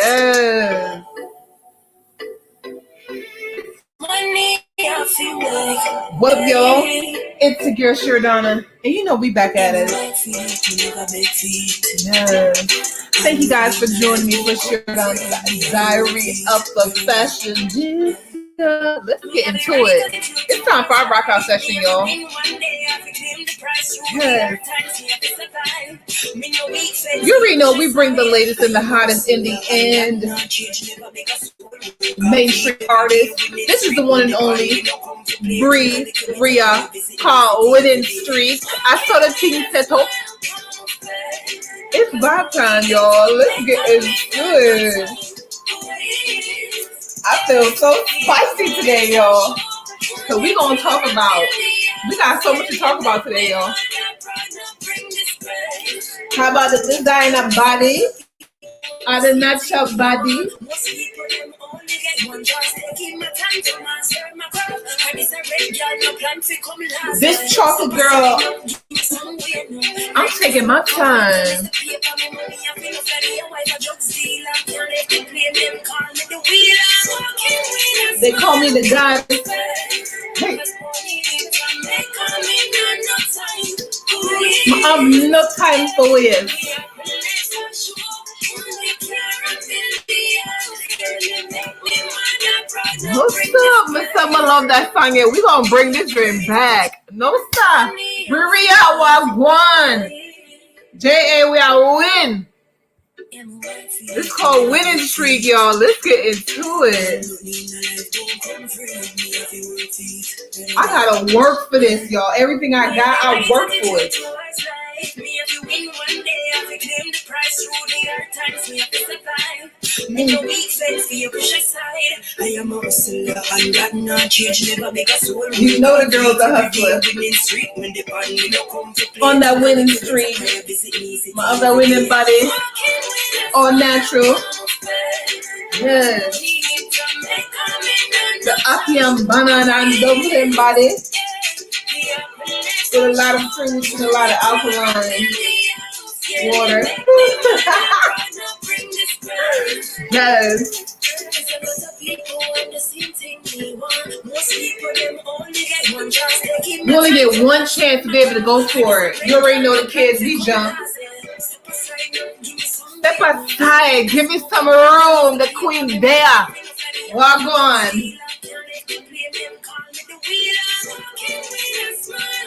Yes. What up, y'all? It's the girl Sheridonna, and you know we back at it. Yes. Thank you guys for joining me for Sheridonna's Diary of the Fashionista. Let's get into it. It's time for our rock out session, y'all. Yes. You already know we bring the latest and the hottest indie and mainstream artists. This is the one and only Ria called Winning Streak. I saw the team set up. It's vibe time, y'all. Let's get into it. I feel so spicy today, y'all. So we got so much to talk about today, y'all. How about the designer body? Or the natural body? This chocolate girl, I'm taking my time. They call me the guy. Hey. I'm no time for it. What's up, Miss Summer? Love that song. Yeah, we gonna bring this dream back. No stop. Maria, we won. J.A., we are win. It's called Winning Streak, y'all. Let's get into it. I gotta work for this, y'all. Everything I got, I work for it. You know the girls are hustling on that winning streak. My other winning body, all natural. Yes. The Akiam banana and dumpling body with a lot of fruits and a lot of alkaline water. Yes. You only get one chance to be able to go for it. You already know the kids, we jump. Step aside, give me some room. The queen there. Walk on.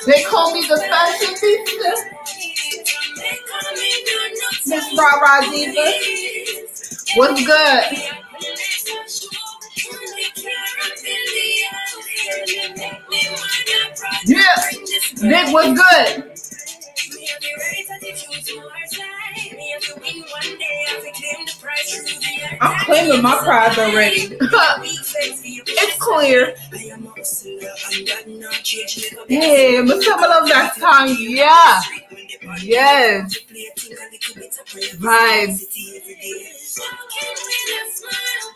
They call me the Fashionista. Miss Rara Diva. What's good? Yeah, Nick, what's good? I'm claiming my prize already. It's clear. Hey, Miss Summer love that song. Yeah. Yes. Vibes.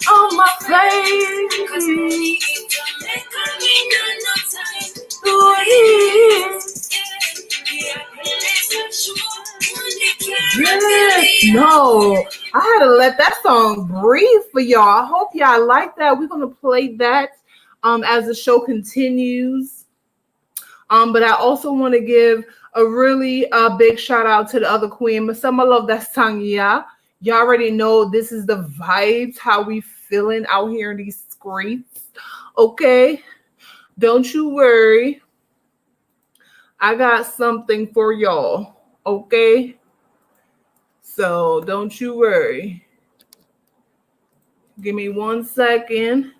On my face. Yes. No, I had to let that song breathe for y'all. I hope y'all like that. We're gonna play that as the show continues. But I also want to give a really big shout out to the other queen. Miss Summer love that song. Yeah, y'all already know this is the vibes. How we feeling out here in these streets? Okay, don't you worry. I got something for y'all. Okay. So don't you worry. Give me 1 second.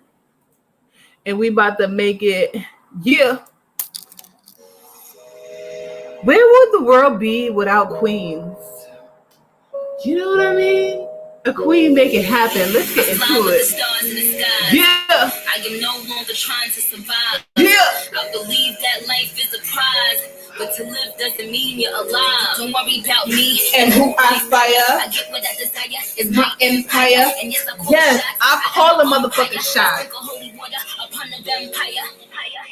And we about to make it. Yeah. Where would the world be without queens? You know what I mean? A queen make it happen. Let's get into it. Yeah. I am no longer trying to survive. Yeah. I believe that life is a prize. But to live doesn't mean you're alive. Don't worry about me and who I aspire. I get what I desire is my empire. And yes, I call a motherfucking shot.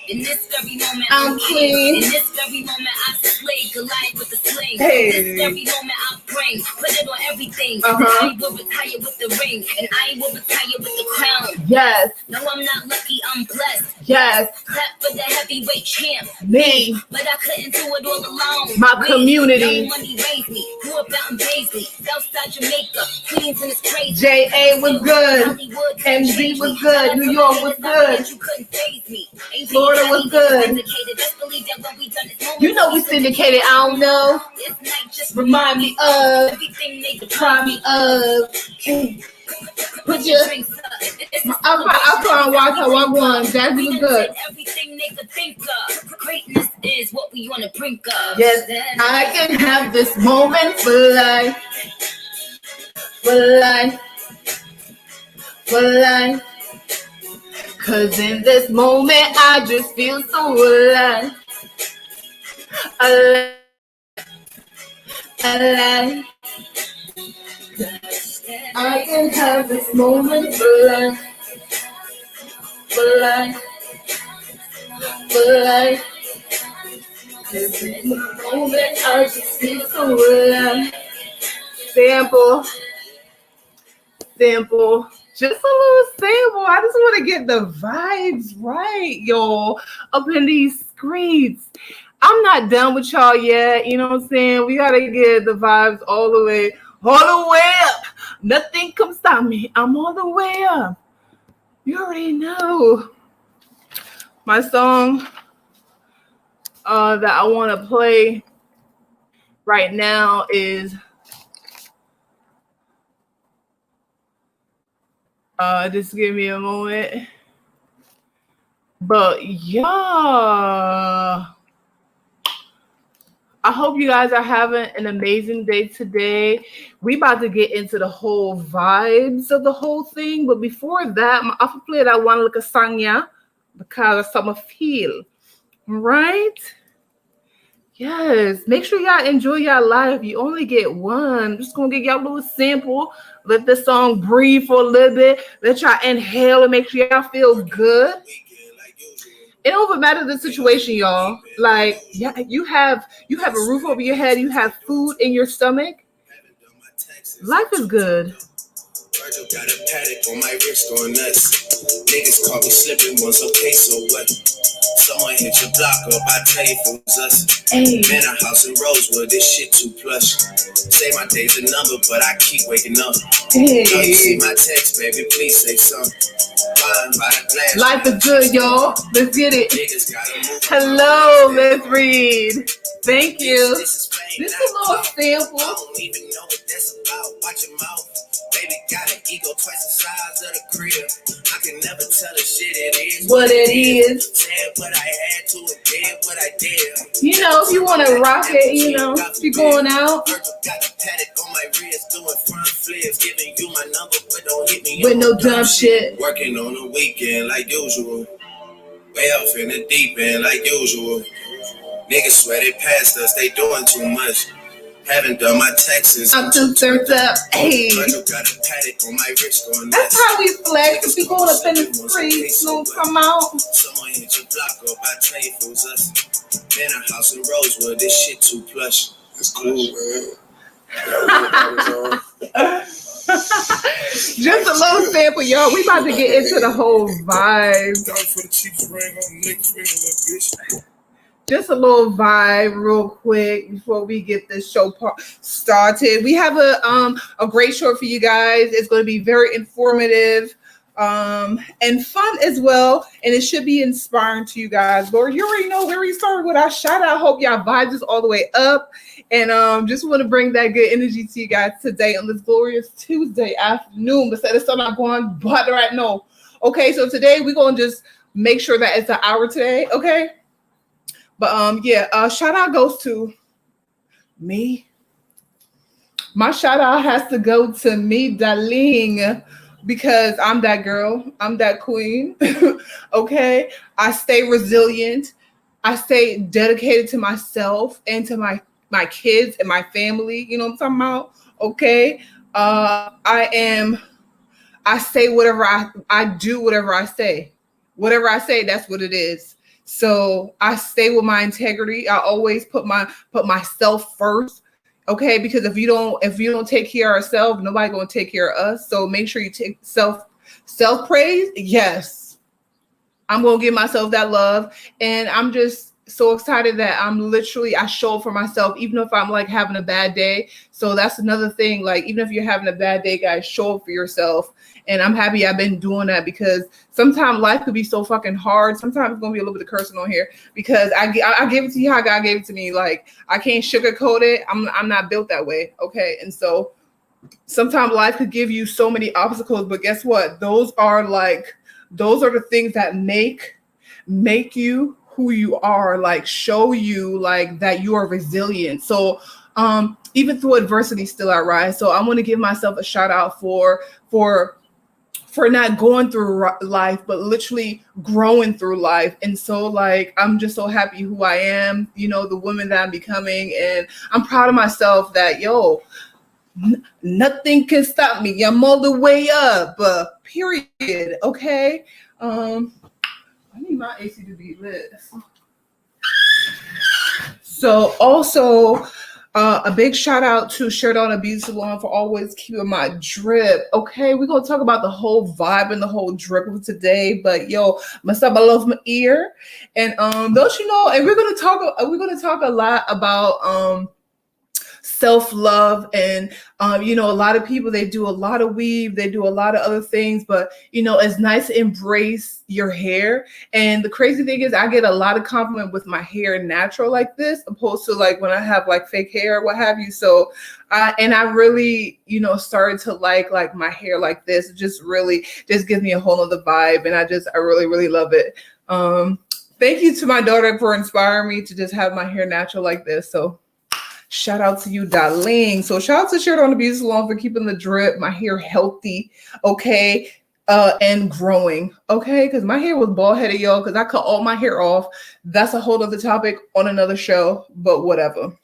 In this very moment, I'm clean. In this very moment, I slay Goliath with the sling. This every moment I bring, put it on everything. I will retire with the ring, and I will retire with the crown. Yes. No, I'm not lucky, I'm blessed. Yes. Clap for the heavyweight champ. Me. But I couldn't do it all alone. My community. Young money raised me. Grew up out in Paisley, Southside Jamaica, Queens, and it's crazy. J.A. was good. NZ was good. New York was good. You couldn't faze me. Florida was good. You know we syndicated. I don't know. Remind me of. Remind me of. Put your. I'm trying to watch how I won. That was good. Everything they could think of. Greatness is what we want to brink of. Yes, I can have this moment for life. For life. For life. Cause in this moment I just feel so alive. Alive. Alive. I can have this moment for life. For life. For life. Cause in this moment I just feel so alive. Sample. Sample. Just a little sample. I just want to get the vibes right, y'all, up in these streets. I'm not done with y'all yet. You know what I'm saying? We got to get the vibes all the way up. Nothing can stop me. I'm all the way up. You already know. My song that I want to play right now is just give me a moment. But yeah, I hope you guys are having an amazing day today. We about to get into the whole vibes of the whole thing. But before that, I'm going to play that one little song because of some feel. Right? Yes. Make sure y'all enjoy your life. You only get one. I'm just going to give y'all a little sample. Let the song breathe for a little bit. Let y'all inhale and make sure y'all feel good. It don't even matter the situation, y'all. Like, yeah, you have a roof over your head. You have food in your stomach. Life is good. Virgil got a paddock on my wrist going nuts. Niggas caught me slipping once, okay, so what? Someone hit your block up, I tell you if it was us. Hey. Man, a house in Rosewood, this shit too plush. Say my day's a number, but I keep waking up. Hey. Now you see my text, baby, please say something. Life is good, y'all. Let's get it. Hello, let's read. Thank you. This is a little sample. I don't even know what that's about. Watch your mouth. Baby got an ego twice the size of the crib. I can never tell the shit it is what it is. Said what I had to and did what I did. You know, if you want to rock it, you know, if you're going out. Got a paddock on my wrist, doing front flips, giving you my number, but don't hit me with no dumb shit. Working on the weekend like usual. Way off in the deep end like usual. Niggas swear they passed us, they doing too much. Haven't done my taxes. I'm too turned up. Hey. Got a paddock on my wrist going That's how we flex. If we going up in the streets, don't come out. Someone hit your block up, I tell you if it was us. Man, a house in Rosewood, this shit too plush. It's cool, man. Just a little sample, y'all. We about to get into the whole vibe. Just a little vibe real quick before we get this show started. We have a great show for you guys. It's going to be very informative and fun as well. And it should be inspiring to you guys. Lord, you already know where we started with our shout out. Hope y'all vibes is all the way up. And just want to bring that good energy to you guys today on this glorious Tuesday afternoon. But it's not going but right now. Okay, so today we're going to just make sure that it's an hour today. Okay. But shout out goes to me. My shout out has to go to me, darling, because I'm that girl. I'm that queen. Okay. I stay resilient. I stay dedicated to myself and to my kids and my family. You know what I'm talking about? Okay. I say whatever I do, whatever I say. Whatever I say, that's what it is. So I stay with my integrity. I always put myself first. Okay, because if you don't take care of ourselves, nobody gonna take care of us. So make sure you take self praise. Yes, I'm gonna give myself that love, and I'm just so excited that I show up for myself, even if I'm like having a bad day. So that's another thing. Like, even if you're having a bad day, guys, show up for yourself. And I'm happy I've been doing that, because sometimes life could be so fucking hard. Sometimes it's gonna be a little bit of cursing on here, because I give it to you how God gave it to me. Like, I can't sugarcoat it. I'm not built that way. Okay, and so sometimes life could give you so many obstacles, but guess what? Those are the things that make you who you are, like show you like that you are resilient. So even through adversity still I rise. So I want to give myself a shout out for not going through life, but literally growing through life. And so like, I'm just so happy who I am, the woman that I'm becoming. And I'm proud of myself that, nothing can stop me. I'm all the way up, period. Okay. I need my AC to be lit. So also, a big shout out to Sheridonna Beauty Salon for always keeping my drip. Okay, we're gonna talk about the whole vibe and the whole drip of today. But Masaba loves my ear, and don't you know? And we're gonna talk a lot about self-love, and a lot of people, they do a lot of weave, they do a lot of other things, but it's nice to embrace your hair. And the crazy thing is, I get a lot of compliment with my hair natural like this, opposed to like when I have like fake hair or what have you. So I really started to like my hair like this. It just really just gives me a whole other vibe, and I really, really love it. Thank you to my daughter for inspiring me to just have my hair natural like this. So shout out to you, darling. So shout out to Sheridonna Beauty Salon for keeping the drip, my hair healthy, okay, and growing, okay? Because my hair was bald headed, y'all, because I cut all my hair off. That's a whole other topic on another show, but whatever.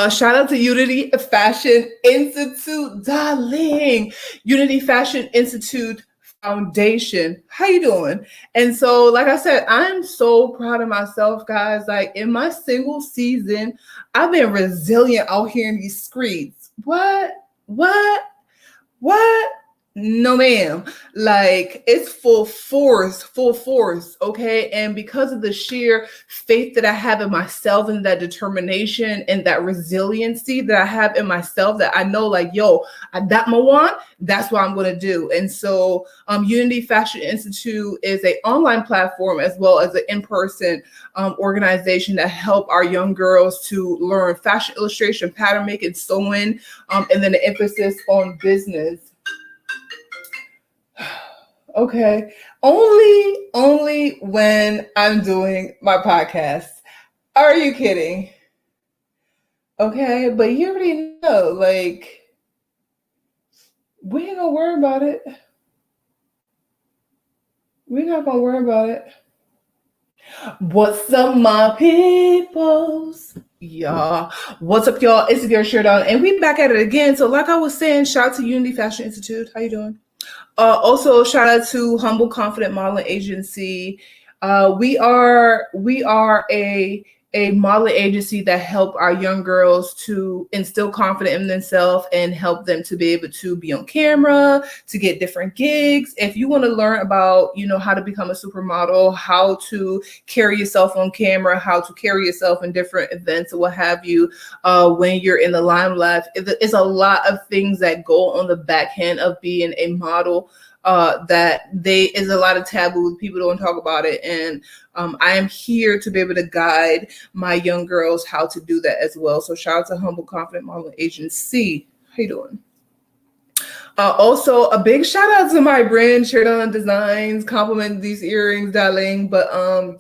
Shout out to Unity Fashion Institute, darling. Unity Fashion Institute Foundation. How you doing? And so, like I said, I'm so proud of myself, guys. Like, in my single season, I've been resilient out here in these streets. What? No, ma'am. Like, it's full force, okay? And because of the sheer faith that I have in myself, and that determination and that resiliency that I have in myself, that I know like, I got my want, that's what I'm going to do. And so Unity Fashion Institute is an online platform as well as an in-person organization that help our young girls to learn fashion illustration, pattern making, sewing, and then the emphasis on business. Okay. Only when I'm doing my podcast. Are you kidding? Okay, but you already know, like, we ain't gonna worry about it. We're not gonna worry about it. What's up, my peoples? Y'all. What's up, y'all? It's your Sheridonna, and we back at it again. So like I was saying, shout out to Unity Fashion Institute. How you doing? Also, shout out to Humble Confident Modeling Agency. We are a modeling agency that help our young girls to instill confidence in themselves and help them to be able to be on camera, to get different gigs. If you want to learn about, how to become a supermodel, how to carry yourself on camera, how to carry yourself in different events or what have you, when you're in the limelight, it's a lot of things that go on the back end of being a model. Is a lot of taboo. People don't talk about it. And I am here to be able to guide my young girls how to do that as well. So shout out to Humble Confident Modeling Agency. How you doing? Also, a big shout out to my brand, Sheridonna Designs. Compliment these earrings, darling. But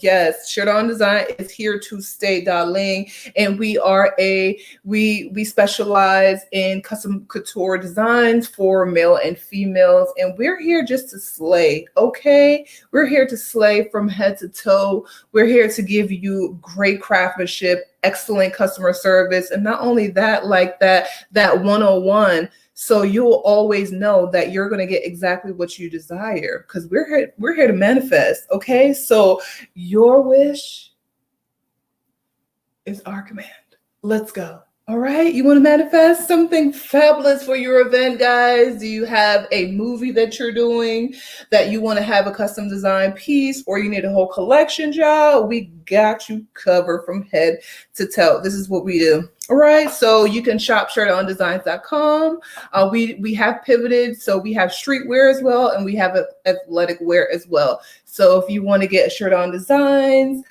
yes, Sheridonna Design is here to stay, darling. And we specialize in custom couture designs for male and females. And we're here just to slay, okay? We're here to slay from head to toe. We're here to give you great craftsmanship, excellent customer service, and not only that, like that 101 So you'll always know that you're going to get exactly what you desire, because we're here to manifest. Okay. So your wish is our command. Let's go. All right. You want to manifest something fabulous for your event, guys? Do you have a movie that you're doing that you want to have a custom design piece, or you need a whole collection, y'all? We got you covered from head to toe. This is what we do. All right. So you can shop SheridonnaDesigns.com. We have pivoted. So we have streetwear as well, and we have athletic wear as well. So if you want to get a shirt on designs,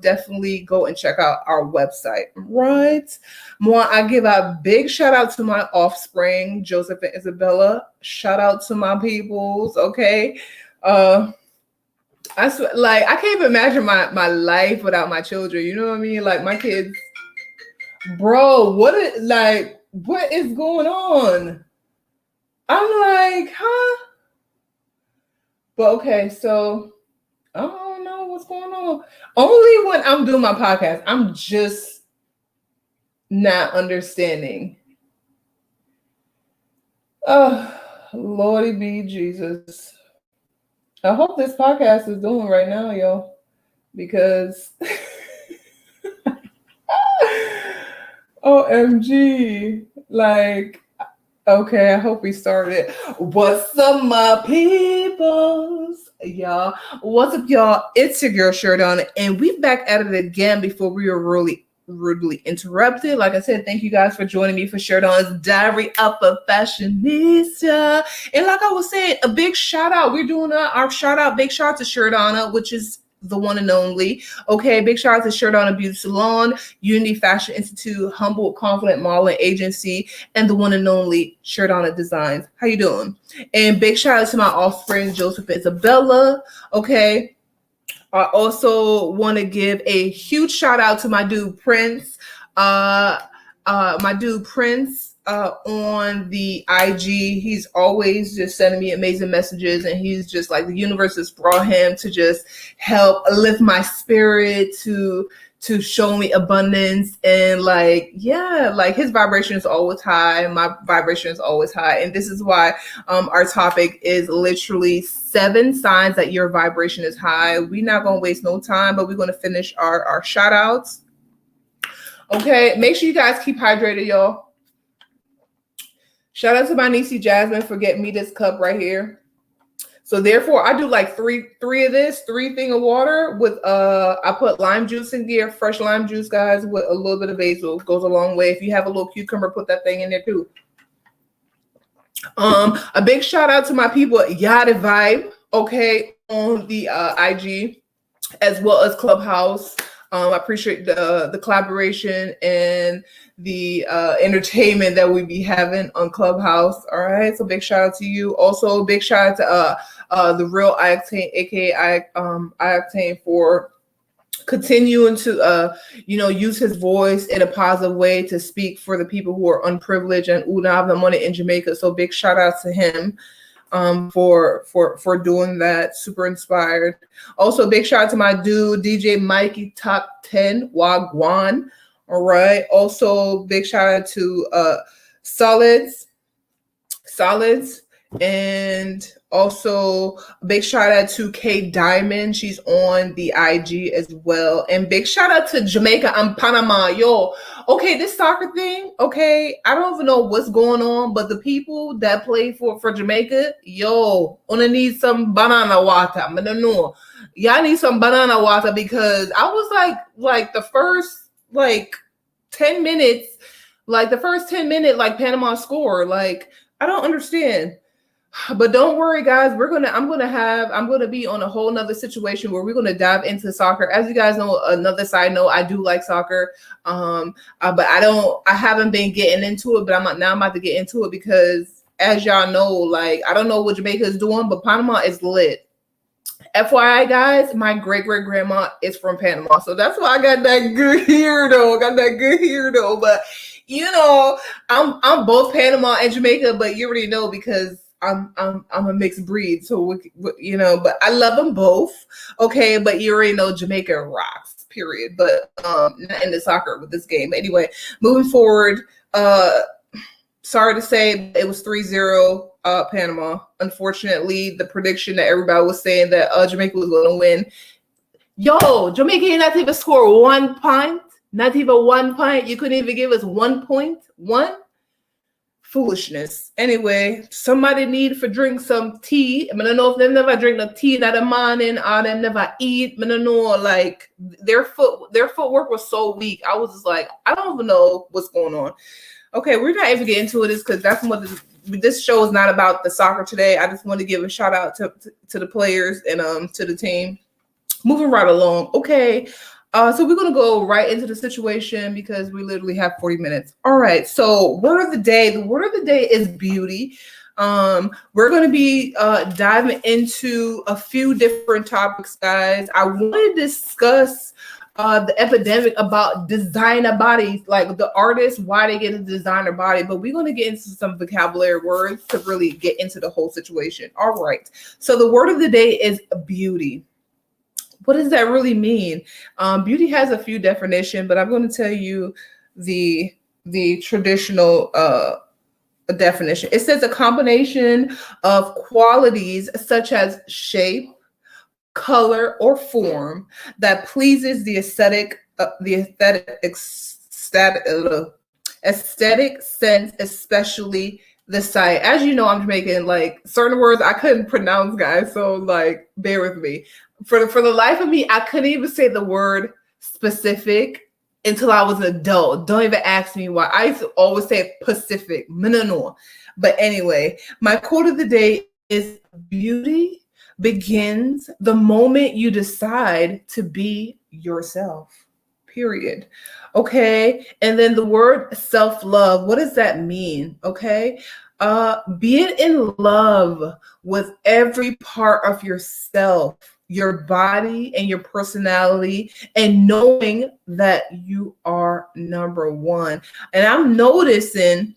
definitely go and check out our website. Right. More, I give a big shout out to my offspring, Joseph and Isabella. Shout out to my peoples. Okay. I swear, like, I can't even imagine my life without my children. You know what I mean? Like, my kids, bro, what is going on? I'm like, huh? But okay, so I don't know what's going on. Only when I'm doing my podcast, I'm just not understanding. Oh, Lordy be Jesus. I hope this podcast is doing right now, yo, because OMG, like, okay, I hope we started. What's up, my peoples? Y'all, what's up, y'all? It's your girl, Sheridonna, and we back at it again before we were really rudely interrupted. Like I said, thank you guys for joining me for Sheridonna's Diary of a Fashionista. And like I was saying, a big shout out. We're doing our shout out, big shout out to Sheridonna, which is the one and only. Okay, big shout out to Sheridonna Beauty Salon, Unity Fashion Institute, Humble Confident Modeling Agency, and the one and only Sheridonna Designs. How you doing? And big shout out to my offspring, Joseph and Isabella. Okay. I also want to give a huge shout out to my dude Prince. On the IG. He's always just sending me amazing messages, and he's just like, the universe has brought him to just help lift my spirit, to show me abundance, and like, yeah, like his vibration is always high, my vibration is always high. And this is why our topic is literally 7 signs that your vibration is high. We're not gonna waste no time, but we're gonna finish our shout outs. Okay, make sure you guys keep hydrated, y'all. Shout out to my niecey Jasmine for getting me this cup right here. So therefore, I do like three of this, 3 thing of water with I put lime juice in there, fresh lime juice, guys, with a little bit of basil. Goes a long way. If you have a little cucumber, put that thing in there too. A big shout out to my people at Yada Vibe, okay, on the IG, as well as Clubhouse. I appreciate the collaboration and the entertainment that we be having on Clubhouse. All right, so big shout out to you. Also, big shout out to the real Ioctane, aka Ioctane, for continuing to use his voice in a positive way to speak for the people who are unprivileged and have the money in Jamaica. So big shout out to him for doing that. Super inspired. Also, big shout out to my dude DJ Mikey Top 10 Wagwan. All right. Also, big shout out to Solids, and also a big shout out to K Diamond. She's on the IG as well. And big shout out to Jamaica and Panama. Yo, okay, this soccer thing, okay, I don't even know what's going on, but the people that play for Jamaica, yo, gonna need some banana water. I don't know. Y'all need some banana water, because I was like the first 10 minutes, like Panama score. Like, I don't understand. But don't worry, guys. I'm gonna be on a whole nother situation where we're gonna dive into soccer. As you guys know, another side note, I do like soccer. But I haven't been getting into it, but I'm about to get into it, because as y'all know, like, I don't know what Jamaica is doing, but Panama is lit. FYI, guys, my great-great-grandma is from Panama, so that's why I got that good hair though. But you know, I'm both Panama and Jamaica, but you already know, because I'm a mixed breed, so but I love them both. Okay, but you already know Jamaica rocks, period. But not in the soccer with this game. Anyway, moving forward, sorry to say, it was 3-0 Panama. Unfortunately, the prediction that everybody was saying that Jamaica was going to win. Yo, Jamaica did not even score 1 point. Not even 1 point. You couldn't even give us 1 point. One? Foolishness. Anyway, somebody need for drink some tea. I don't know if they never drink the tea that morning or them never eat. I don't know, like their footwork was so weak. I was just like, I don't even know what's going on. Okay, we're not even getting into this because that's what this show is not about the soccer today. I just want to give a shout out to the players and to the team. Moving right along. Okay. So we're going to go right into the situation because we literally have 40 minutes. All right. So word of the day. The word of the day is beauty. We're going to be diving into a few different topics, guys. I want to discuss the epidemic about designer bodies, like the artists, why they get a designer body. But we're going to get into some vocabulary words to really get into the whole situation. All right. So the word of the day is beauty. What does that really mean? Beauty has a few definitions, but I'm going to tell you the traditional definition. It says a combination of qualities such as shape, color, or form that pleases the aesthetic sense, especially the sight. As you know, I'm Jamaican. Like certain words I couldn't pronounce, guys. So like, bear with me. For the life of me, I couldn't even say the word specific until I was an adult. Don't even ask me why. I used to always say Pacific. No. But anyway, my quote of the day is beauty begins the moment you decide to be yourself. Period. Okay. And then the word self-love, what does that mean? Okay. Being in love with every part of yourself, your body and your personality, and knowing that you are number one. And I'm noticing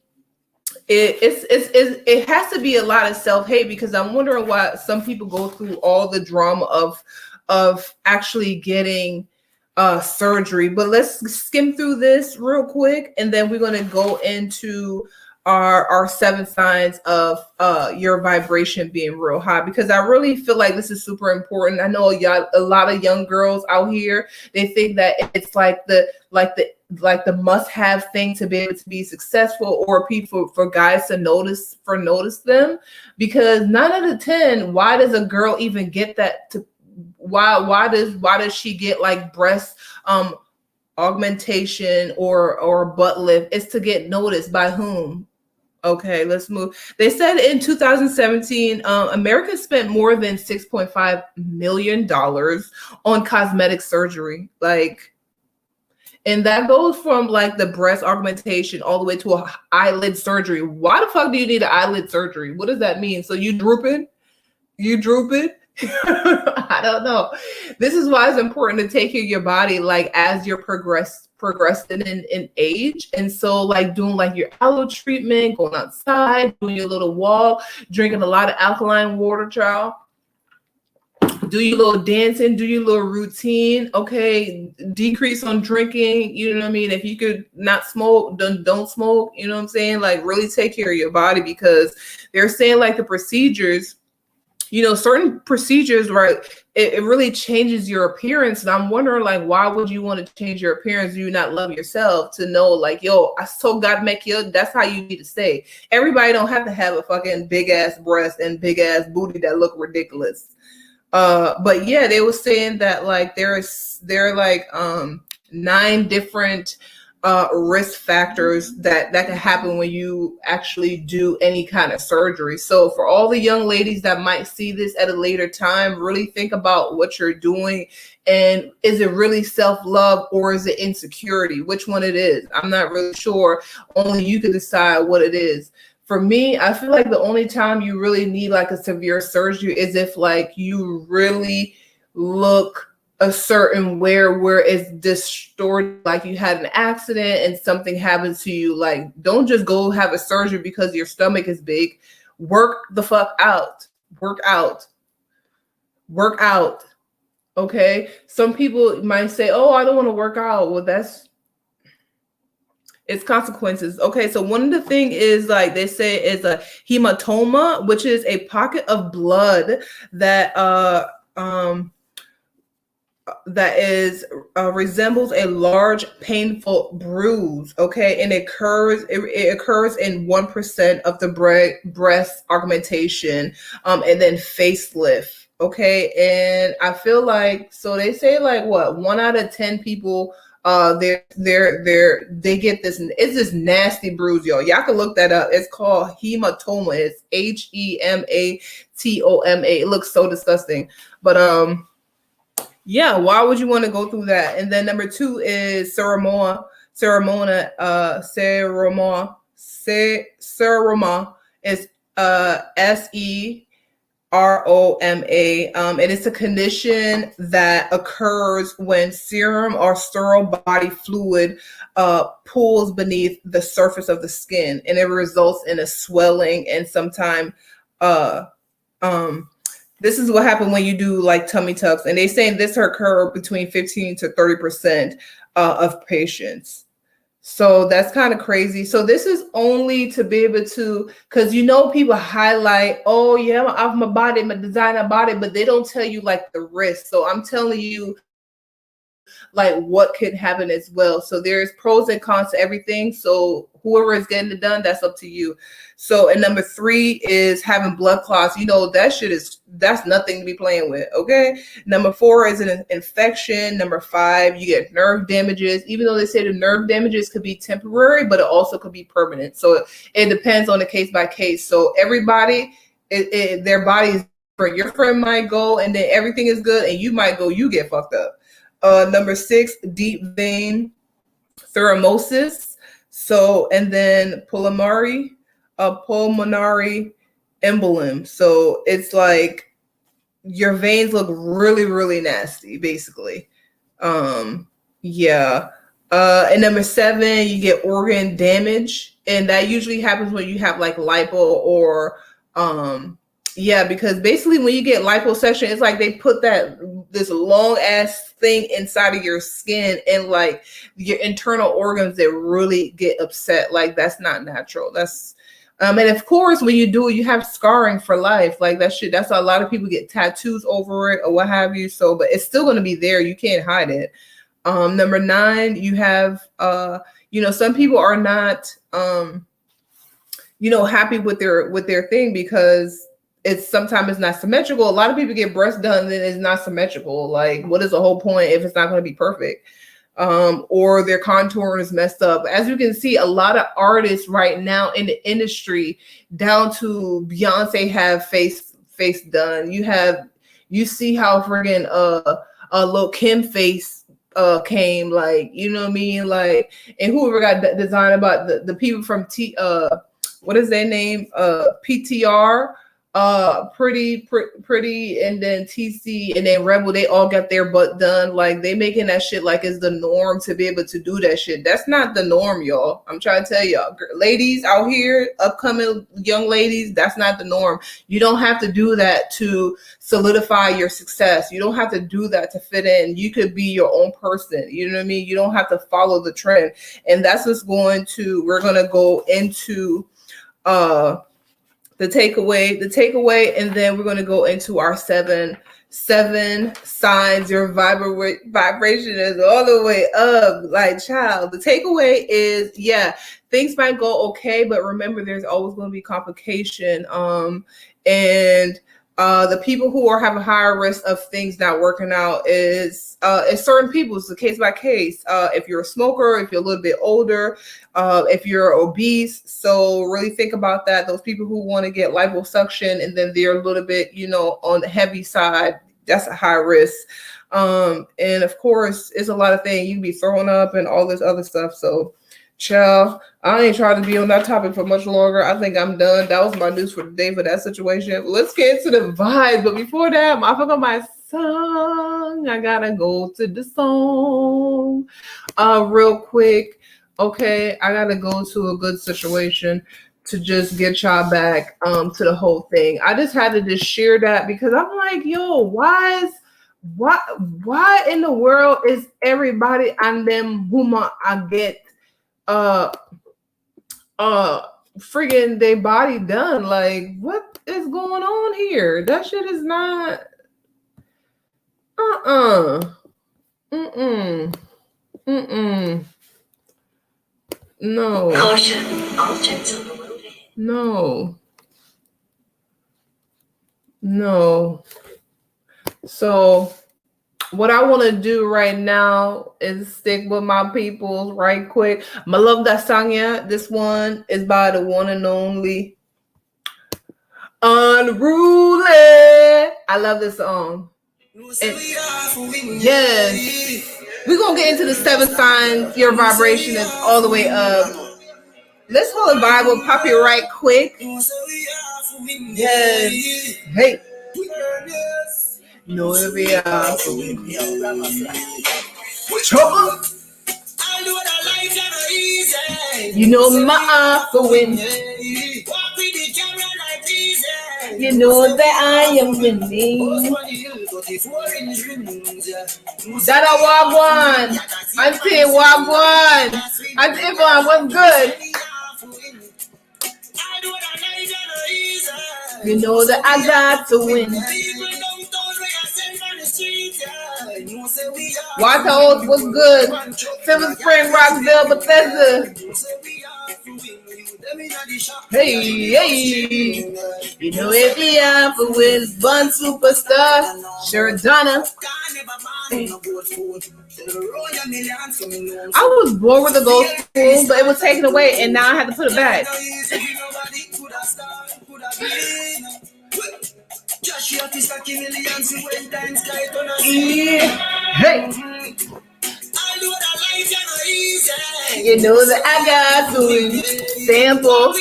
it has to be a lot of self-hate because I'm wondering why some people go through all the drama of actually getting surgery. But let's skim through this real quick, and then we're going to go into our 7 signs of your vibration being real high, because I really feel like this is super important. I know a lot of young girls out here, they think that it's like the must-have thing to be able to be successful, or people for guys to notice them, because 9 out of 10, why does a girl even get that? Why does she get like breast augmentation or butt lift? It's to get noticed by whom? Okay, let's move. They said in 2017, Americans spent more than $6.5 million on cosmetic surgery. Like, and that goes from like the breast augmentation all the way to a eyelid surgery. Why the fuck do you need an eyelid surgery? What does that mean? So you drooping? I don't know. This is why it's important to take care of your body, like as you're progressing in age. And so like doing like your aloe treatment, going outside, doing your little walk, drinking a lot of alkaline water, child. Do your little dancing, do your little routine. Okay, decrease on drinking. You know what I mean? If you could not smoke, don't smoke. You know what I'm saying? Like really take care of your body, because they're saying like the procedures, you know, certain procedures, right, it really changes your appearance. And I'm wondering, like, why would you want to change your appearance? Do you not love yourself to know, like, yo, I so God make you, that's how you need to stay. Everybody don't have to have a fucking big ass breast and big ass booty that look ridiculous. But yeah, they were saying that like there are like 9 different risk factors that can happen when you actually do any kind of surgery. So for all the young ladies that might see this at a later time, really think about what you're doing, and is it really self-love or is it insecurity? Which one it is? I'm not really sure. Only you can decide what it is. For me, I feel like the only time you really need like a severe surgery is if like you really look a certain where it's distorted, like you had an accident and something happens to you. Like, don't just go have a surgery because your stomach is big. Work the fuck out. Work out. Okay. Some people might say, oh, I don't want to work out. Well, Its consequences. Okay, so one of the thing is like they say is a hematoma, which is a pocket of blood that that is resembles a large painful bruise. Okay, and it occurs in 1% of the breast augmentation and then facelift. Okay, and I feel like, so they say like what, 1 out of 10 people they get this, it's this nasty bruise, y'all can look that up. It's called hematoma. It's hematoma. It looks so disgusting, but yeah, why would you want to go through that? And then number 2 is seroma. Seroma is SEROMA. And it's a condition that occurs when serum or sterile body fluid pulls beneath the surface of the skin, and it results in a swelling and sometimes this is what happened when you do like tummy tucks, and they say this occur between 15 to 30% of patients. So that's kind of crazy. So this is only to be able to, because people highlight, oh yeah, I'm off my body, my designer body, but they don't tell you like the risk. So I'm telling you like what could happen as well. So there's pros and cons to everything. So whoever is getting it done, that's up to you. So, and number 3 is having blood clots. That's nothing to be playing with. Okay. Number 4 is an infection. Number 5, you get nerve damages, even though they say the nerve damages could be temporary, but it also could be permanent. So it depends on the case by case. So everybody, their body is different. Your friend might go and then everything is good, and you might go, you get fucked up. Number 6, deep vein thrombosis. So, and then pulmonary embolism. So it's like your veins look really, really nasty, basically. Yeah. And number 7, you get organ damage, and that usually happens when you have like lipo or because basically when you get liposuction, it's like they put this long ass thing inside of your skin, and like your internal organs that really get upset. Like that's not natural. That's and of course when you do it, you have scarring for life. Like that's why a lot of people get tattoos over it or what have you. So, but it's still going to be there. You can't hide it. Number 9, you have some people are not happy with their thing because sometimes it's not symmetrical. A lot of people get breasts done and it's not symmetrical. Like, what is the whole point if it's not going to be perfect? Or their contouring is messed up. As you can see, a lot of artists right now in the industry, down to Beyonce, have face done. You see how friggin' Lil' Kim face came, like, you know what I mean? Like, and whoever got designed about the people from what is their name? PTR. Pretty, and then TC, and then Rebel, they all got their butt done. Like, they making that shit like it's the norm to be able to do that shit. That's not the norm, y'all. I'm trying to tell y'all, ladies out here, upcoming young ladies, that's not the norm. You don't have to do that to solidify your success. You don't have to do that to fit in. You could be your own person. You know what I mean? You don't have to follow the trend. And that's what's we're going to go into the takeaway, and then we're going to go into our seven signs. Your vibration is all the way up, like, child. The takeaway is, things might go okay, but remember, there's always going to be complication. And the people who have a higher risk of things not working out is certain people. It's a case by case. If you're a smoker, if you're a little bit older, if you're obese. So really think about that. Those people who want to get liposuction and then they're a little bit, on the heavy side, that's a high risk. And of course, it's a lot of things. You can be throwing up and all this other stuff. So, child, I ain't trying to be on that topic for much longer. I think I'm done. That was my news for today for that situation. Let's get into the vibe. But before that, I forgot my song. I gotta go to the song real quick. Okay, I gotta go to a good situation to just get y'all back to the whole thing. I just had to just share that because I'm like, yo, why in the world is everybody and them whom I get friggin' they body done. Like, what is going on here? That shit is not No. Caution, objects on the loading. No. So what I want to do right now is stick with my peoples right quick. My love that song, yeah. This one is by the one and only Unruly. I love this song. Yes. We're going to get into the 7 signs. Your vibration is all the way up. Let's hold a Bible, pop it right quick. Yes. Hey. No, it'll be trouble. You know my for win. You know that I am winning. That I walk one. Auntie walk one. Auntie one was good. You know that I got to win. White House was good. Silver Spring, Rockville, Bethesda. Hey. You know if the alpha wins, one superstar, Sheridonna. I was born with a gold spoon, but it was taken away, and now I have to put it back. Yeah. Hey. You know that I got to sample.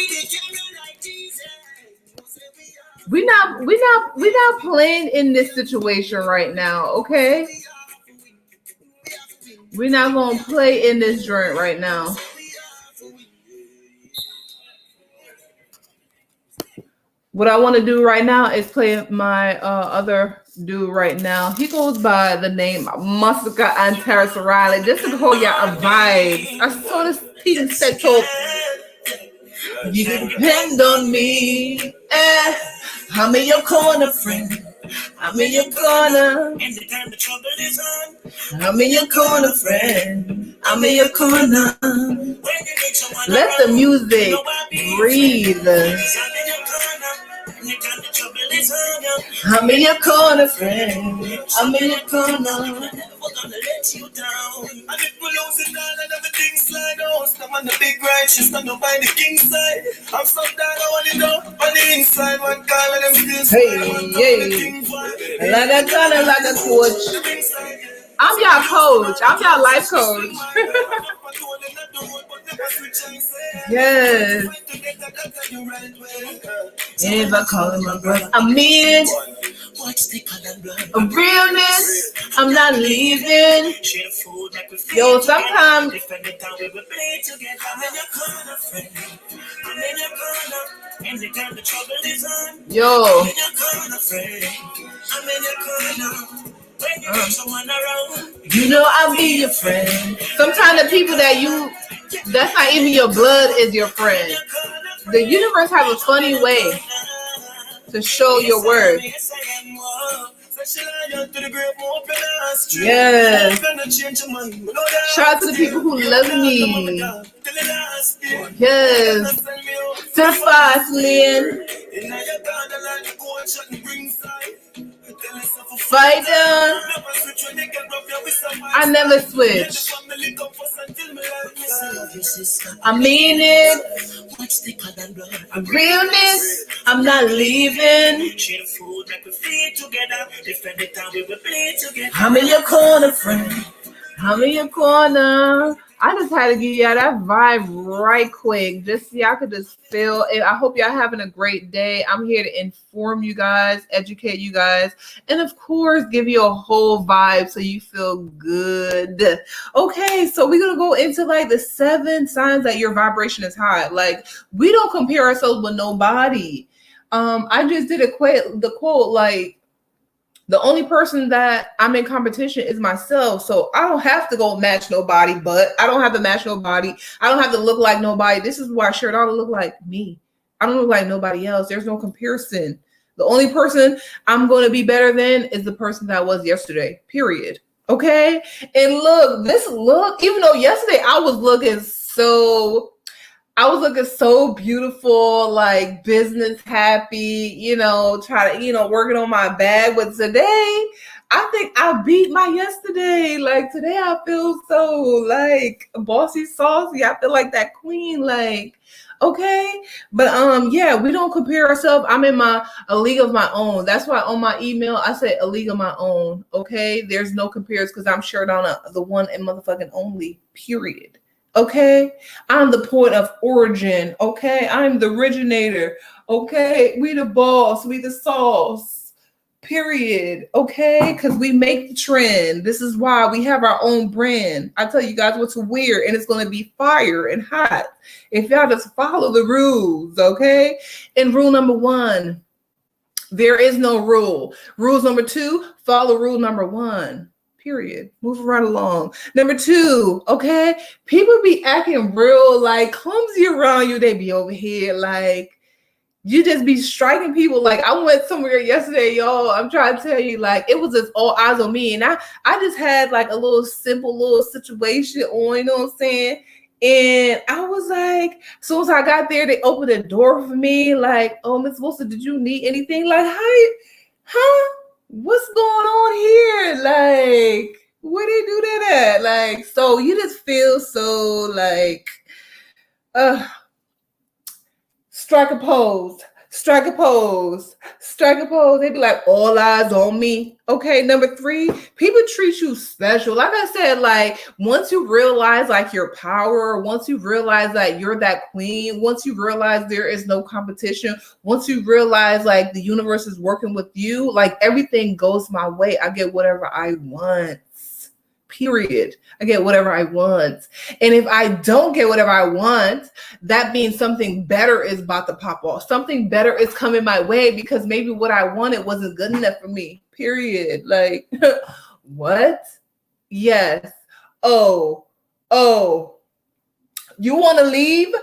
We're not playing in this situation right now, okay? We're not gonna play in this joint right now. What I want to do right now is play my other dude right now. He goes by the name Masika and Terrace Riley, just to hold y'all a vibe. I saw this Peter said to you depend on me. I'm in your corner, friend. I'm in your corner. I'm in your corner, friend. I'm in your corner. Let the music breathe. I'm in your corner, friend. I'm in your corner. We're gonna let you down. And if we lose it all and everything slide out, I'm on the big righteous, stand up by the king's side. I'm so down, I want it down on the inside. One call and I'm still smiling. Hey. Like a gunner, like a coach. I'm your coach. I'm your life coach. Yes. If I call him my brother, I mean a realness. I'm not leaving. Yo, sometimes. Yo. You know I'll be your friend. Sometimes the people that's not even your blood is your friend. The universe has a funny way to show your worth. Yes. Shout out to the people who love me. Yes. To the fast lane. Fighter. I never switch. I mean it. A realness. I'm not leaving. I'm in your corner, friend. I'm in your corner. I just had to give y'all that vibe right quick, just so y'all could just feel it. I hope y'all having a great day. I'm here to inform you guys, educate you guys, and of course, give you a whole vibe so you feel good. Okay, so we're gonna go into like the 7 signs that your vibration is high. Like, we don't compare ourselves with nobody. I just did the quote like, The only person that I'm in competition is myself. So I don't have to go match nobody, but I don't have to match nobody. I don't have to look like nobody. This is why Sheridonna look like me. I don't look like nobody else. There's no comparison. The only person I'm going to be better than is the person that I was yesterday, period. Okay? And look, even though yesterday I was looking so beautiful, like business happy, working on my bag. But today, I think I beat my yesterday. Like today, I feel so like bossy, saucy. I feel like that queen, like, okay. But yeah, we don't compare ourselves. I'm in a league of my own. That's why on my email, I said a league of my own. Okay. There's no comparison because I'm Sheridonna, the one and motherfucking only, period. Okay, I'm the point of origin. Okay, I'm the originator. Okay, we the boss, we the sauce. Period. Okay, because we make the trend. This is why we have our own brand. I tell you guys what to wear, and it's going to be fire and hot if y'all just follow the rules. Okay, and rule number 1, there is no rule. Rules number 2, follow rule number 1. Period. Move right along. Number 2, okay? People be acting real like clumsy around you. They be over here like you just be striking people. Like I went somewhere yesterday, y'all. I'm trying to tell you, like it was just all eyes on me, and I just had like a little simple little situation on. You know what I'm saying? And I was like, as soon as I got there, they opened the door for me. Like, oh, Miss Wilson, did you need anything? Like, hi, huh? What's going on here? Like, where they do that at? Like, so you just feel so like, strike a pose, strike a pose, strike a pose. They be like, all eyes on me. Okay, number 3, people treat you special. Like I said, like once you realize like your power, once you realize that you're that queen, once you realize there is no competition, once you realize like the universe is working with you, like everything goes my way. I get whatever I want. Period. I get whatever I want. And if I don't get whatever I want, that means something better is about to pop off. Something better is coming my way because maybe what I wanted wasn't good enough for me. Period. Like, what? Yes. Oh, you want to leave?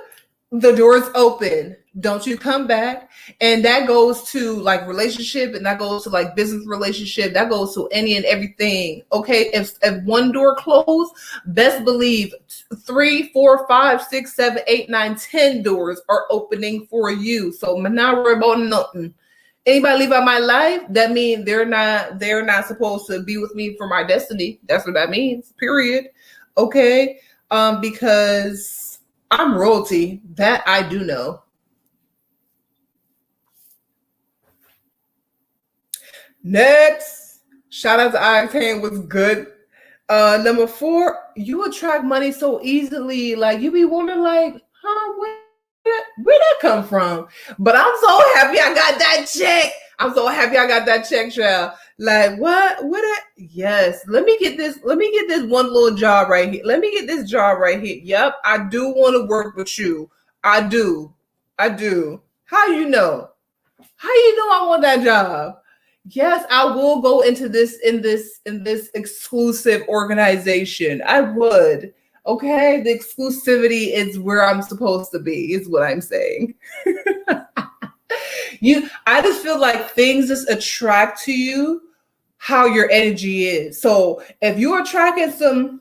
The door's open. Don't you come back. And that goes to like relationship, and that goes to like business relationship. That goes to any and everything. Okay. If one door closed, best believe 3, 4, 5, 6, 7, 8, 9, 10 doors are opening for you. So I'm not worried about nothing. Anybody leave out my life, that means they're not supposed to be with me for my destiny. That's what that means. Period. Okay. Because I'm royalty. That I do know. Next, shout out to Octane was good. Number 4, you attract money so easily. Like you be wondering, like, where that come from? But I'm so happy I got that check. I'm so happy I got that check, child. Like what? Yes. Let me get this one little job right here. Let me get this job right here. Yep, I do want to work with you. I do. How you know? How you know I want that job? Yes, I will go into this in this exclusive organization. I would. Okay, the exclusivity is where I'm supposed to be, is what I'm saying. I just feel like things just attract to you how your energy is. So if you're attracting some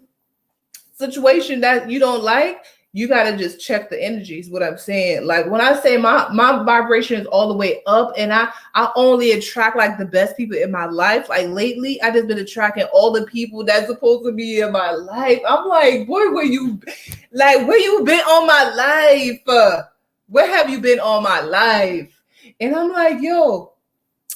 situation that you don't like, you got to just check the energies, what I'm saying. Like when I say my vibration is all the way up, and I only attract like the best people in my life. Like lately, I just been attracting all the people that's supposed to be in my life. I'm like, boy, where you been all my life? Where have you been all my life? And I'm like, yo,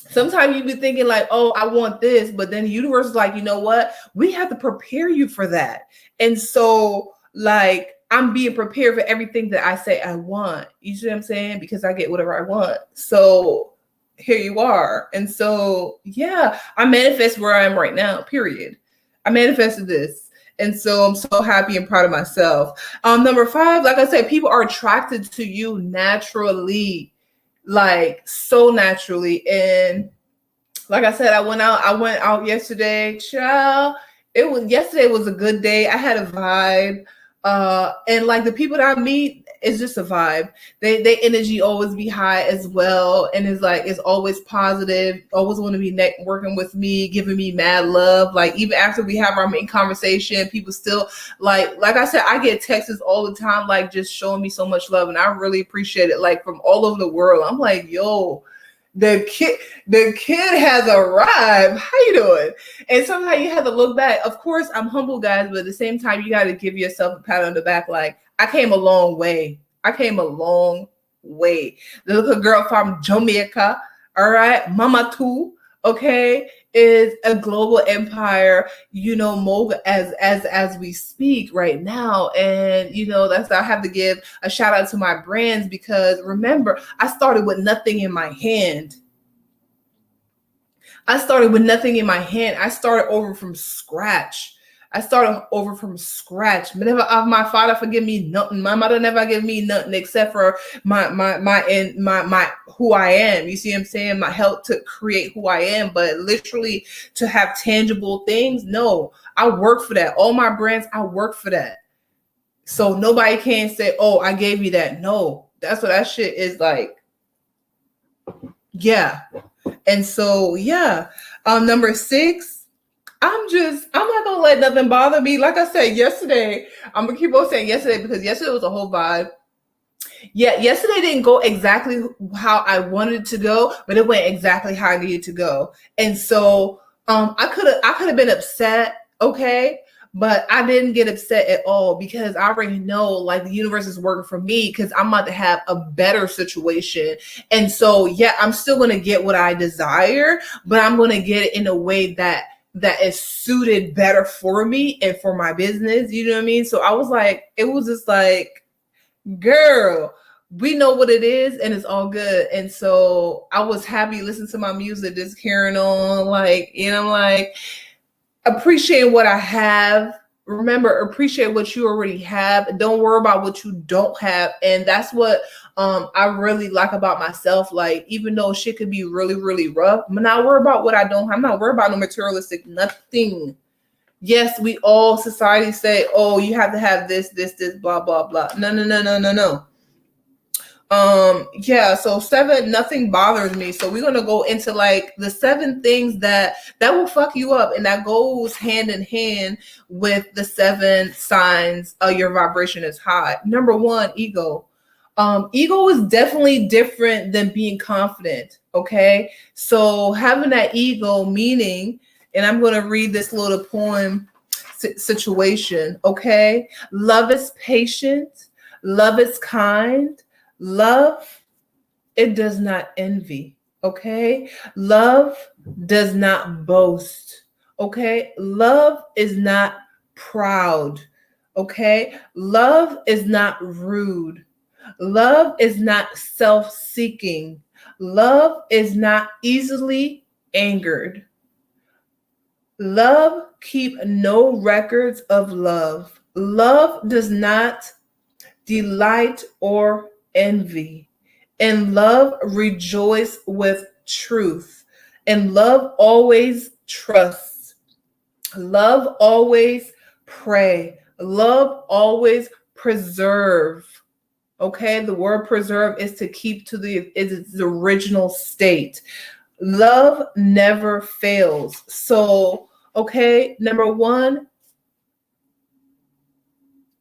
sometimes you be thinking like, oh, I want this. But then the universe is like, you know what? We have to prepare you for that. And so like, I'm being prepared for everything that I say I want. You see what I'm saying? Because I get whatever I want. So here you are. And so, yeah, I manifest where I am right now, period. I manifested this. And so I'm so happy and proud of myself. Number 5, like I said, people are attracted to you naturally, like so naturally. And Like I said, I went out yesterday. Child, yesterday was a good day. I had a vibe. And like the people that I meet, it's just a vibe. They energy always be high as well. And it's always positive, always want to be working with me, giving me mad love. Like even after we have our main conversation, people still like I said, I get texts all the time, like just showing me so much love. And I really appreciate it. Like from all over the world. I'm like, yo, the kid has arrived. How you doing? And sometimes you have to look back. Of course, I'm humble, guys, but at the same time, you got to give yourself a pat on the back. Like, I came a long way. The little girl from Jamaica, all right, Mama too, okay, is a global empire, move as we speak right now. And that's, I have to give a shout out to my brands, because remember, I started with nothing in my hand. I started over from scratch. Never of my father forgive me nothing. My mother never give me nothing except for my who I am. You see what I'm saying? My help to create who I am, but literally to have tangible things. No, I work for that. All my brands, I work for that. So nobody can say, "Oh, I gave you that." No, that's what that shit is like. Yeah, and so yeah. Number 6. I'm not gonna let nothing bother me. Like I said yesterday, I'm gonna keep on saying yesterday, because yesterday was a whole vibe. Yeah, yesterday didn't go exactly how I wanted it to go, but it went exactly how I needed to go. And so I could have been upset, okay, but I didn't get upset at all, because I already know like the universe is working for me, because I'm about to have a better situation. And so yeah, I'm still gonna get what I desire, but I'm gonna get it in a way that is suited better for me and for my business. You know what I mean? So I was like, it was just like, girl, we know what it is and it's all good. And so I was happy listening to my music, just carrying on, like, like appreciate what I have. Remember, appreciate what you already have. Don't worry about what you don't have. And that's what I really like about myself. Like, even though shit could be really, really rough, I'm not worried about what I don't have. I'm not worried about no materialistic nothing. Yes, we all, society say, oh, you have to have this, blah, blah, blah. No. Yeah, so 7, nothing bothers me. So we're gonna go into like the 7 things that will fuck you up, and that goes hand in hand with the 7 signs your vibration is high. Number 1, ego. Ego is definitely different than being confident. Okay, so having that ego, meaning, and I'm gonna read this little poem situation. Okay, love is patient, love is kind. Love, it does not envy, okay? Love does not boast, okay? Love is not proud, okay? Love is not rude. Love is not self-seeking. Love is not easily angered. Love keep no records of love. Love does not delight or envy. And love rejoice with truth. And love always trusts. Love always pray. Love always preserve. Okay, the word preserve is to keep to its original state. Love never fails. So, okay, number 1,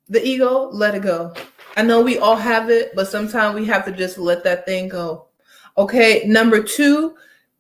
the ego, let it go. I know we all have it, but sometimes we have to just let that thing go. Okay, number 2,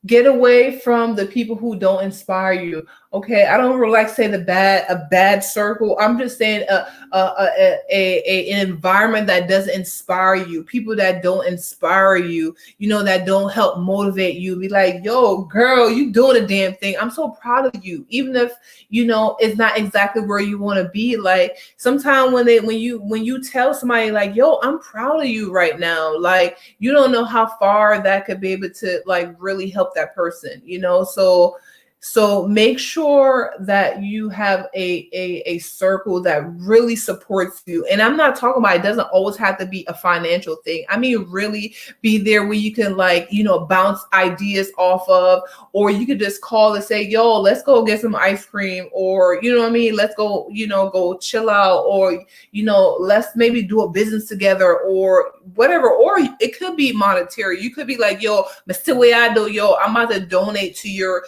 get away from the people who don't inspire you. Okay, I don't really like to say a bad circle. I'm just saying an environment that doesn't inspire you. People that don't inspire you, that don't help motivate you. Be like, yo, girl, you doing a damn thing. I'm so proud of you. Even if it's not exactly where you want to be. Like sometimes when you tell somebody like, yo, I'm proud of you right now. Like you don't know how far that could be able to like really help that person. So So make sure that you have a circle that really supports you. And I'm not talking about, it doesn't always have to be a financial thing. I mean, really be there where you can, like, you know, bounce ideas off of, or you could just call and say, yo, let's go get some ice cream, or, you know what I mean? Let's go, you know, go chill out, or, you know, let's maybe do a business together, or whatever. Or it could be monetary. You could be like, yo, I'm about to donate to your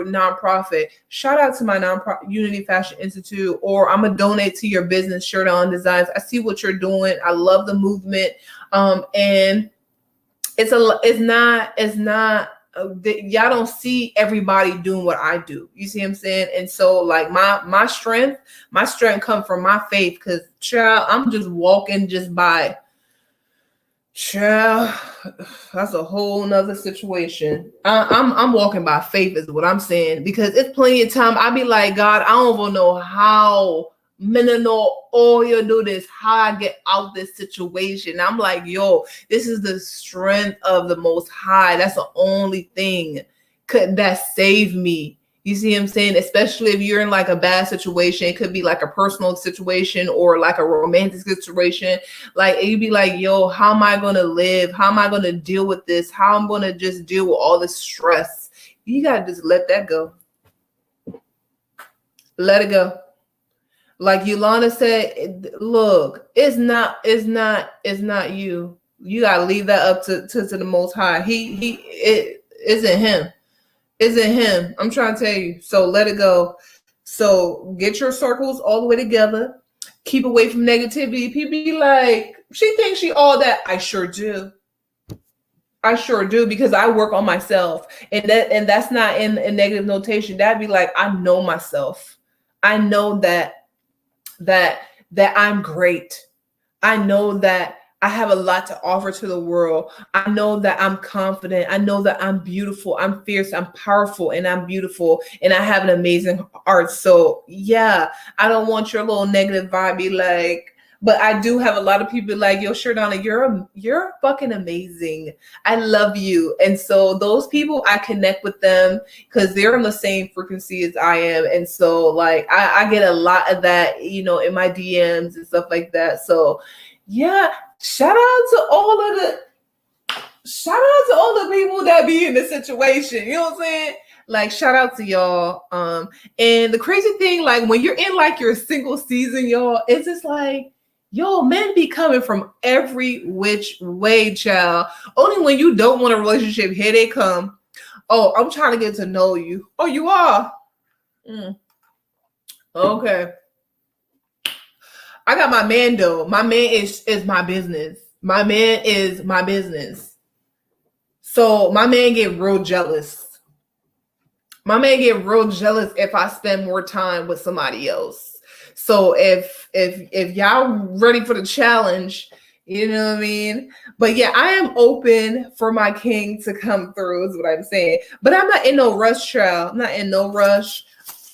nonprofit. Shout out to my nonprofit, Unity Fashion Institute, or I'm gonna donate to your business, Sheridonna Designs. I see what you're doing. I love the movement. And it's not y'all don't see everybody doing what I do. You see what I'm saying? And so, like, my strength comes from my faith, because child, I'm just walking just by. Child, that's a whole nother situation. I'm walking by faith is what I'm saying, because it's plenty of time I be like, God, I don't even know how mineral oil do this, how I get out this situation. I'm like, yo, this is the strength of the Most High. That's the only thing that saved me. You see what I'm saying? Especially if you're in like a bad situation, it could be like a personal situation or like a romantic situation. Like, you'd be like, yo, how am I going to live? How am I going to deal with this? How I'm going to just deal with all this stress? You got to just let that go. Let it go. Like Yolanda said, look, it's not you. You got to leave that up to the Most High. It isn't him. Isn't him. I'm trying to tell you. So let it go. So get your circles all the way together. Keep away from negativity. People be like, she thinks she all that. I sure do. I sure do, because I work on myself. And that's not in a negative notation. That'd be like, I know myself. I know that I'm great. I know that I have a lot to offer to the world. I know that I'm confident. I know that I'm beautiful. I'm fierce. I'm powerful, and I'm beautiful, and I have an amazing heart. So yeah, I don't want your little negative vibe. Be like, but I do have a lot of people like, yo, Sheridonna, you're fucking amazing. I love you. And so those people, I connect with them because they're on the same frequency as I am. And so, like, I get a lot of that, you know, in my DMs and stuff like that. So yeah. Shout out to all the people that be in the situation. You know what I'm saying? Like, shout out to y'all. And the crazy thing, like, when you're in like your single season, y'all, it's just like, yo, men be coming from every which way, child. Only when you don't want a relationship, here they come. Oh, I'm trying to get to know you. Oh, you are? Okay. I got my man though. My man is my business. My man is my business. So my man get real jealous. My man get real jealous if I spend more time with somebody else. So if y'all ready for the challenge, you know what I mean? But yeah, I am open for my king to come through is what I'm saying. But I'm not in no rush, child. I'm not in no rush.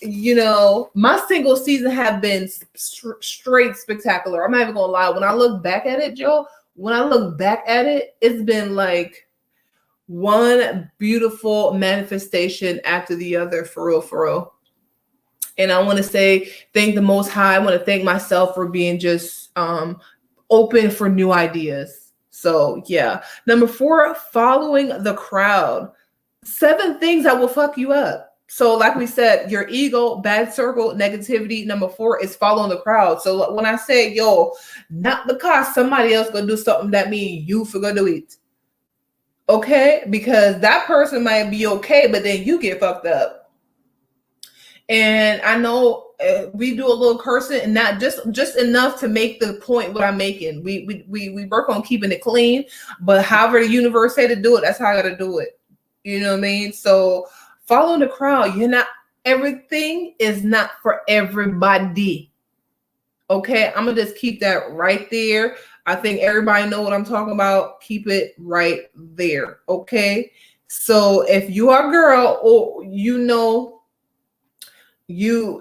You know, my single season have been straight spectacular. I'm not even gonna lie. When I look back at it, Joe, it's been like one beautiful manifestation after the other, for real. And I want to say thank the Most High. I want to thank myself for being just open for new ideas. So yeah. Number 4, following the crowd. 7 things that will fuck you up. So like we said, your ego, bad circle, negativity. Number 4 is following the crowd. So when I say, yo, not because somebody else gonna do something, that means you forgot to do it. Okay? Because that person might be okay, but then you get fucked up. And I know we do a little cursing, and not just enough to make the point what I'm making. We work on keeping it clean, but however the universe say to do it, that's how I gotta do it. You know what I mean? So follow the crowd. Everything is not for everybody. Okay, I'm gonna just keep that right there. I think everybody know what I'm talking about. Keep it right there. Okay. So if you are a girl, or you know you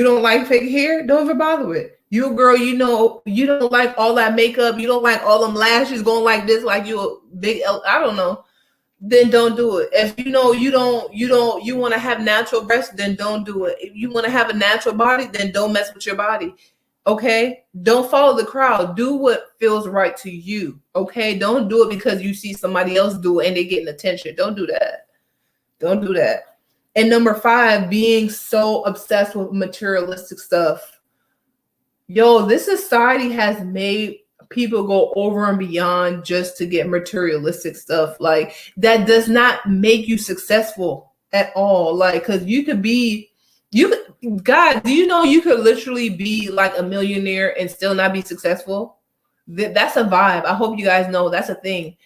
don't like fake hair, don't ever bother with it. You a girl, you know you don't like all that makeup, you don't like all them lashes going like this, like you a big, I don't know. then don't do it. If you know you want to have natural breasts, then don't do it. If you want to have a natural body, then don't mess with your body. Okay? Don't follow the crowd. Do what feels right to you. Okay? Don't do it because you see somebody else do it and they're getting attention. Don't do that. Don't do that. And number 5, being so obsessed with materialistic stuff. Yo, this society has made people go over and beyond just to get materialistic stuff. Like, that does not make you successful at all. Like, because God, do you know you could literally be like a millionaire and still not be successful? That's a vibe. I hope you guys know that's a thing.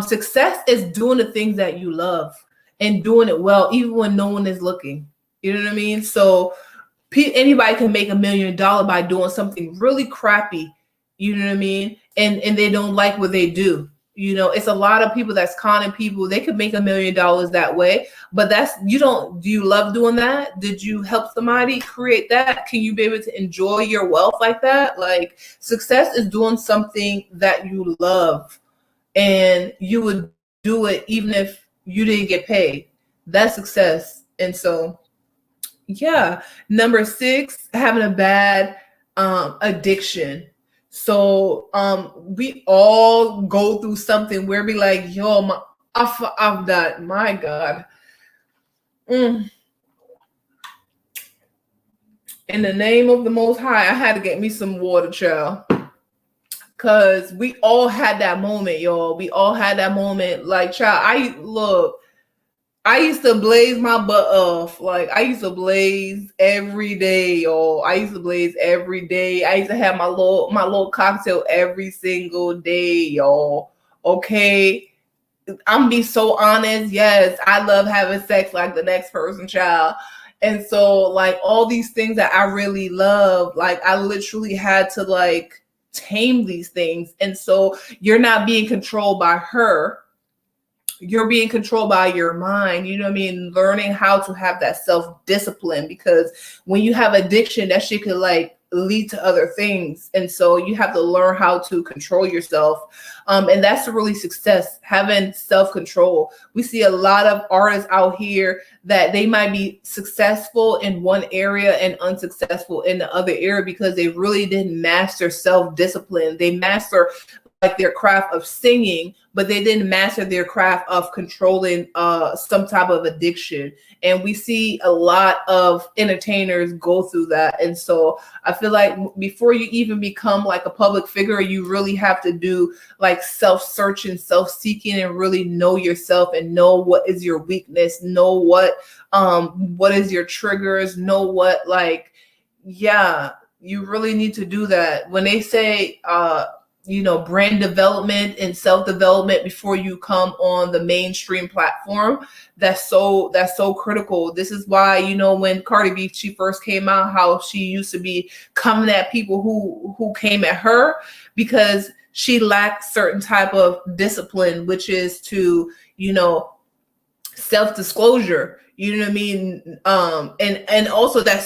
Success is doing the things that you love and doing it well, even when no one is looking. You know what I mean? So anybody can make $1 million by doing something really crappy, you know what I mean, and they don't like what they do. You know, it's a lot of people that's conning people. They could make $1 million that way, but do you love doing that? Did you help somebody create that? Can you be able to enjoy your wealth like that? Like, success is doing something that you love and you would do it even if you didn't get paid. That's success. And so, yeah. Number 6, having a bad addiction. So we all go through something where we like, yo, I've done, my God. In the name of the Most High, I had to get me some water, child. Because we all had that moment, y'all. We all had that moment. Like, child, I used to blaze my butt off. Like, I used to blaze every day, y'all. I used to blaze every day. I used to have my little cocktail every single day, y'all. Okay. I'm be so honest. Yes, I love having sex like the next person, child. And so, like, all these things that I really love, like, I literally had to like tame these things. And so you're not being controlled by her. You're being controlled by your mind. You know what I mean? Learning how to have that self-discipline, because when you have addiction, that shit could like lead to other things. And so you have to learn how to control yourself. And that's really success, having self-control. We see a lot of artists out here that they might be successful in one area and unsuccessful in the other area because they really didn't master self-discipline. They master like their craft of singing, but they didn't master their craft of controlling some type of addiction. And we see a lot of entertainers go through that. And so I feel like before you even become like a public figure, you really have to do like self-searching, self-seeking, and really know yourself and know what is your weakness, know what is your triggers, know what, like, yeah, you really need to do that. When they say brand development and self-development before you come on the mainstream platform, that's so critical. This is why, when Cardi B, she first came out, how she used to be coming at people who came at her because she lacked certain type of discipline, which is to, self-disclosure, you know what I mean? And also that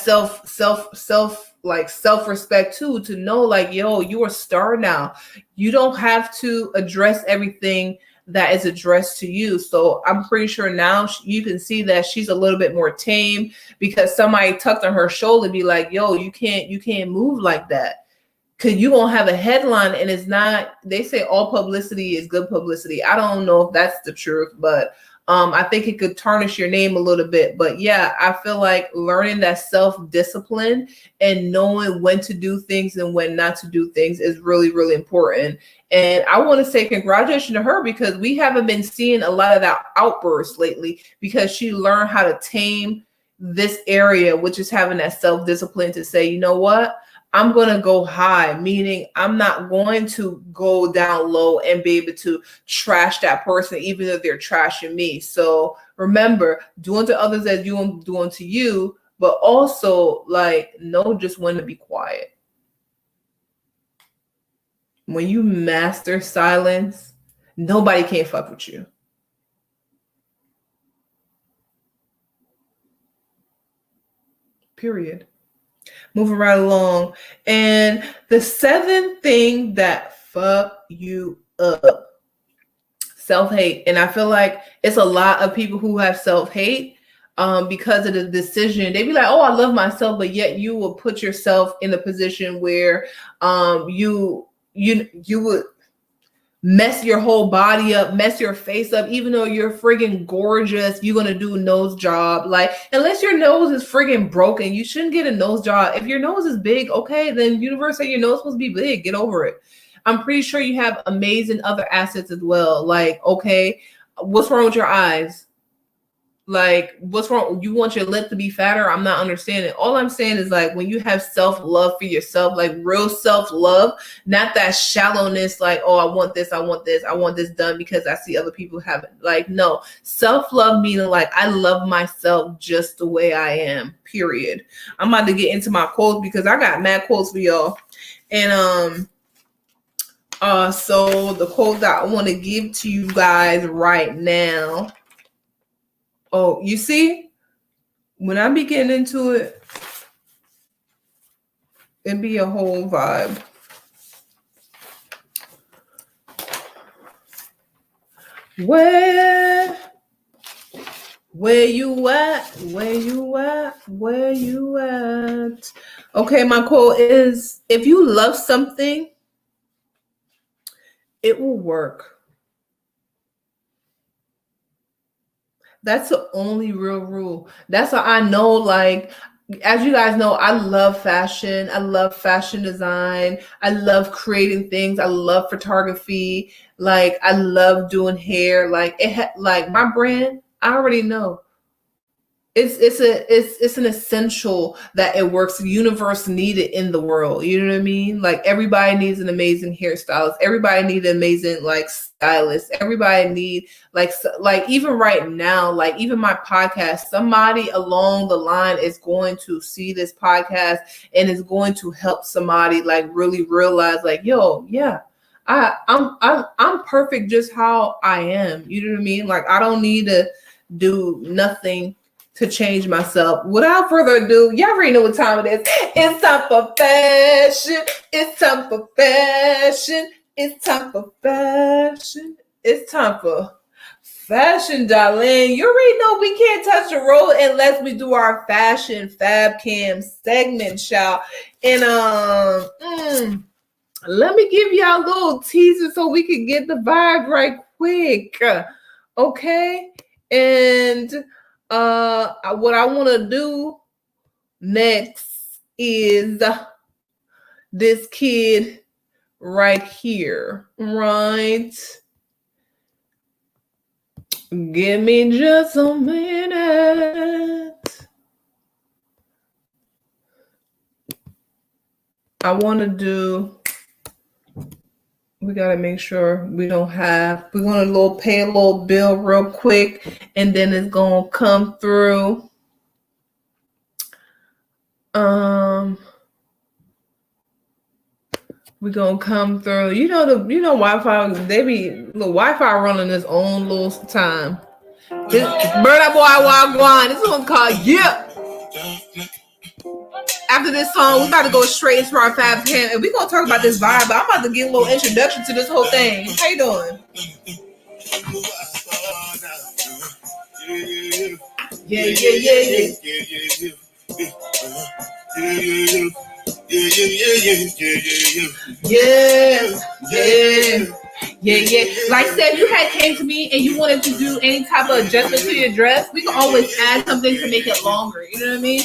self-respect too, to know like, yo, you're a star now. You don't have to address everything that is addressed to you. So I'm pretty sure now you can see that she's a little bit more tame because somebody tucked on her shoulder and be like, yo, you can't move like that. Cause you won't have a headline, and it's not, they say all publicity is good publicity. I don't know if that's the truth, but I think it could tarnish your name a little bit. But yeah, I feel like learning that self-discipline and knowing when to do things and when not to do things is really, really important. And I want to say congratulations to her, because we haven't been seeing a lot of that outbursts lately, because she learned how to tame this area, which is having that self-discipline to say, you know what? I'm going to go high, meaning I'm not going to go down low and be able to trash that person, even if they're trashing me. So remember, doing to others as you doing to you, but also like, know just when to be quiet. When you master silence, nobody can fuck with you. Period. Moving right along. And the 7th thing that fuck you up. Self-hate. And I feel like it's a lot of people who have self-hate because of the decision. They be like, oh, I love myself, but yet you will put yourself in a position where you would mess your whole body up, mess your face up, even though you're friggin' gorgeous. You're gonna do a nose job. Like, unless your nose is friggin' broken, you shouldn't get a nose job. If your nose is big, okay, then universe said your nose supposed to be big. Get over it. I'm pretty sure you have amazing other assets as well. Like, okay, what's wrong with your eyes? Like, what's wrong? You want your lip to be fatter? I'm not understanding. All I'm saying is, like, when you have self-love for yourself, like real self-love, not that shallowness, like, oh, I want this done because I see other people have it. Like, no, self-love meaning like I love myself just the way I am, period. I'm about to get into my quotes because I got mad quotes for y'all. And so the quote that I want to give to you guys right now. Oh, you see, when I be getting into it, it'd be a whole vibe. Where you at? Where you at? Where you at? Okay, my quote is, if you love something, it will work. That's the only real rule. That's how I know, like, as you guys know, I love fashion. I love fashion design. I love creating things. I love photography. Like, I love doing hair. Like, like my brand, I already know. It's an essential that it works. The universe needed in the world. You know what I mean? Like, everybody needs an amazing hairstylist. Everybody needs an amazing like stylist. Everybody need like even right now, like even my podcast, somebody along the line is going to see this podcast and is going to help somebody like really realize like, yo, yeah, I'm perfect just how I am. You know what I mean? Like, I don't need to do nothing to change myself. Without further ado, y'all already know what time it is. It's time for fashion. It's time for fashion. It's time for fashion. It's time for fashion, darling. You already know we can't touch the road unless we do our fashion fab cam segment, y'all. And let me give y'all a little teaser so we can get the vibe right quick. Okay? And what I want to do next is this kid right here, right? Give me just a minute. I want to do, we got to make sure we don't have, we're going to pay a little bill real quick, and then it's going to come through. We're going to come through. You know, Wi-Fi, they be, the Wi-Fi running its own little time. This Bird Boy Wagwan, this one called Yeah. After this song, we got to go straight into our fab cam, and we're going to talk about this vibe, but I'm about to give a little introduction to this whole thing. How you doing? Yeah. Like I said, if you had came to me and you wanted to do any type of adjustment to your dress, we can always add something to make it longer. You know what I mean?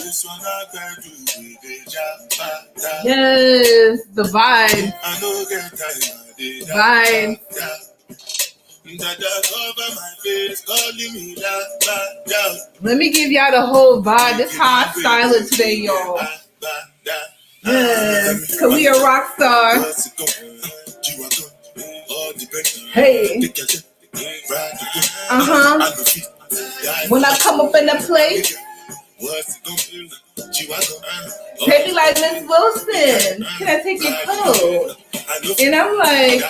Yes, the vibe. Let me give y'all the whole vibe. This is how I style it today, y'all. Yes, cause we a rock star. Hey. When I come up in the place, they be like, Miss Wilson, can I take your coat? And I'm like,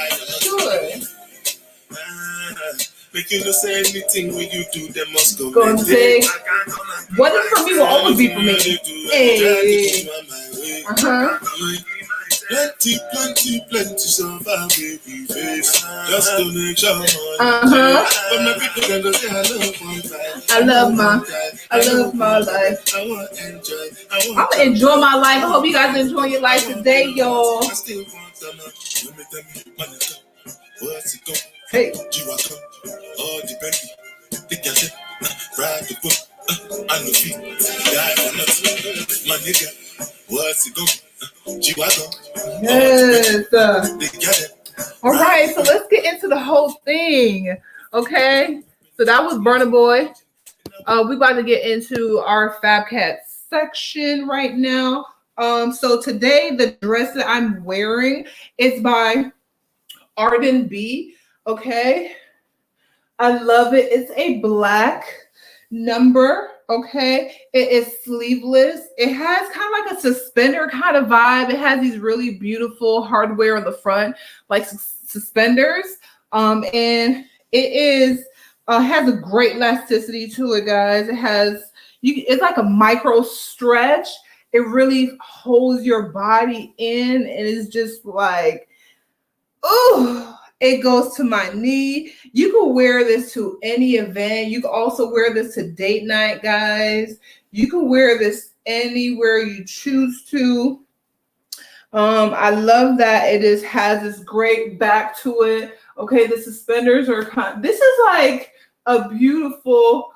sure. Make you say anything when you do, they must go. Go take. What is for me will always be for me. Hey. Plenty survive baby face. Just to make sure money. But my people can go say I love my life. I want to enjoy. I'm gonna enjoy my life. I hope you guys enjoy your life today, y'all. I still want to know. What's it going? Hey. All depending. The gadget, ride the book, I know feet, die for nothing. My nigga, what's it going? Yes. All right, so let's get into the whole thing. Okay, so that was Burna Boy. We about to get into our Fab Cat section right now. So today the dress that I'm wearing is by Arden B. Okay, I love it. It's a black number. Okay, it is sleeveless. It has kind of like a suspender kind of vibe. It has these really beautiful hardware on the front, like suspenders. And it is has a great elasticity to it, guys. It has it's like a micro stretch. It really holds your body in, and it's just like, oh. It goes to my knee. You can wear this to any event. You can also wear this to date night, guys. You can wear this anywhere you choose to. I love that it has this great back to it. Okay, the suspenders are this is like a beautiful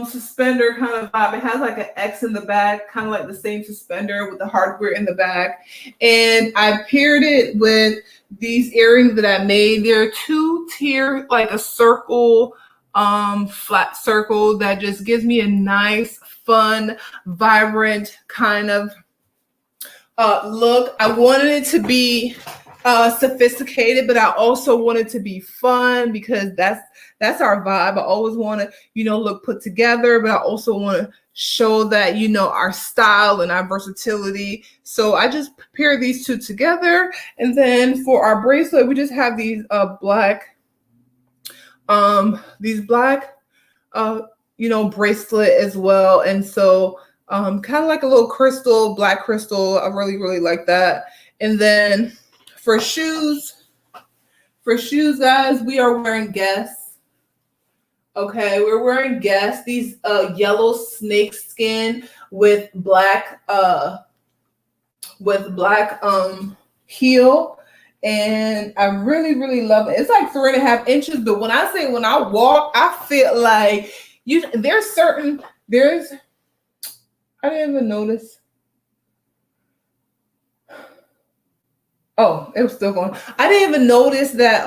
suspender kind of vibe. It has like an X in the back, kind of like the same suspender with the hardware in the back. And I paired it with these earrings that I made. They're 2-tier, like a circle, flat circle that just gives me a nice, fun, vibrant kind of look. I wanted it to be sophisticated, but I also wanted to be fun because that's our vibe. I always want to, look put together, but I also want to show that, our style and our versatility. So I just paired these two together. And then for our bracelet, we just have these black bracelet as well. And so kind of like a little crystal, black crystal. I really, really like that. And then for shoes, guys, we are wearing Guess. Okay, we're wearing Guess. These yellow snake skin with black heel. And I really, really love it. It's like 3.5 inches, but when I walk, I feel like I didn't even notice. Oh, it was still going. I didn't even notice that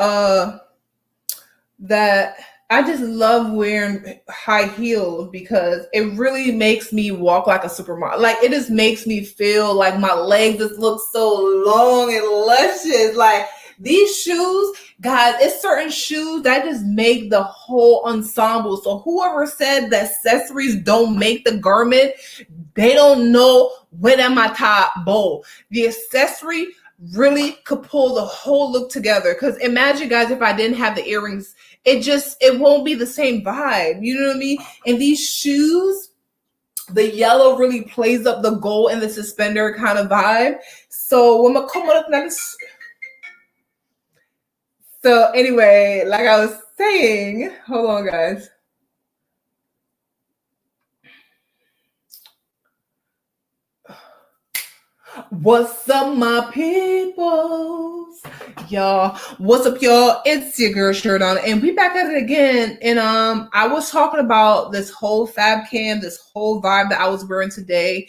I just love wearing high heels because it really makes me walk like a supermodel. Like, it just makes me feel like my legs just look so long and luscious. Like, these shoes, guys, it's certain shoes that just make the whole ensemble. So whoever said that accessories don't make the garment, they don't know when am I top bowl. The accessory really could pull the whole look together. Because imagine, guys, if I didn't have the earrings, it won't be the same vibe. You know what I mean? And these shoes, the yellow really plays up the gold and the suspender kind of vibe. So when I come up now, so anyway, like I was saying, hold on, guys. What's up, my peoples? Y'all, what's up, y'all? It's your girl Sheridonna, and we back at it again. And I was talking about this whole fab cam, this whole vibe that I was wearing today.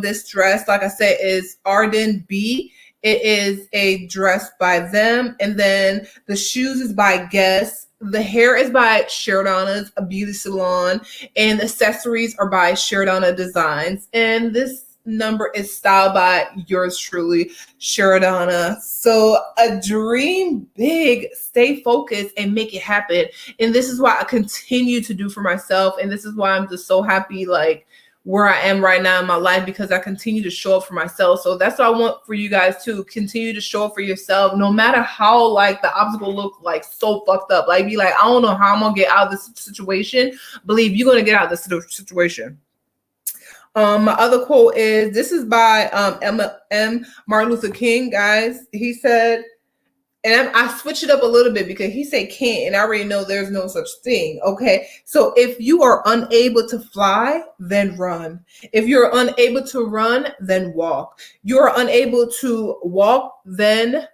This dress, like I said, is Arden B. It is a dress by them, and then the shoes is by Guess. The hair is by Sheridonna's a beauty salon, and the accessories are by Sheridonna Designs. And this number is styled by yours truly, Sheridonna. So a dream big, stay focused and make it happen. And this is what I continue to do for myself. And this is why I'm just so happy, like, where I am right now in my life, because I continue to show up for myself. So that's what I want for you guys to continue to show up for yourself, no matter how like the obstacle look like so fucked up. Like, be like, I don't know how I'm gonna get out of this situation. Believe you're gonna get out of this situation. My other quote is, this is by Martin Luther King, guys. He said, and I switch it up a little bit because he said can't, and I already know there's no such thing. Okay, so if you are unable to fly, then run. If you're unable to run, then walk. You're unable to walk, then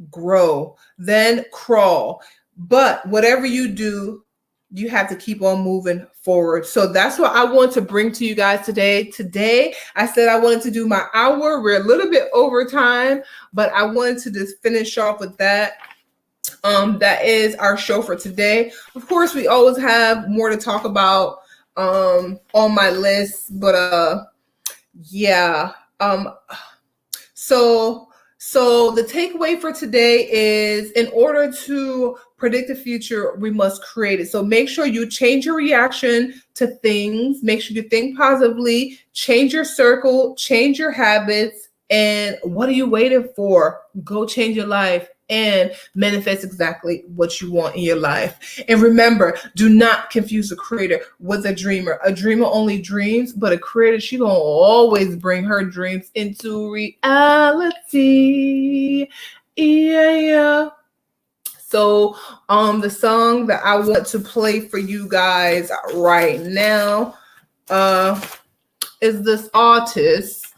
grow, then crawl. But whatever you do, you have to keep on moving forward. So that's what I want to bring to you guys today. Today, I said I wanted to do my hour. We're a little bit over time, but I wanted to just finish off with that. That is our show for today. Of course, we always have more to talk about on my list, but yeah. So the takeaway for today is, in order to predict the future, we must create it. So make sure you change your reaction to things. Make sure you think positively, change your circle, change your habits. And what are you waiting for? Go change your life and manifest exactly what you want in your life. And remember, do not confuse a creator with a dreamer. A dreamer only dreams, but a creator, she gonna always bring her dreams into reality. Yeah. So the song that I want to play for you guys right now is this artist.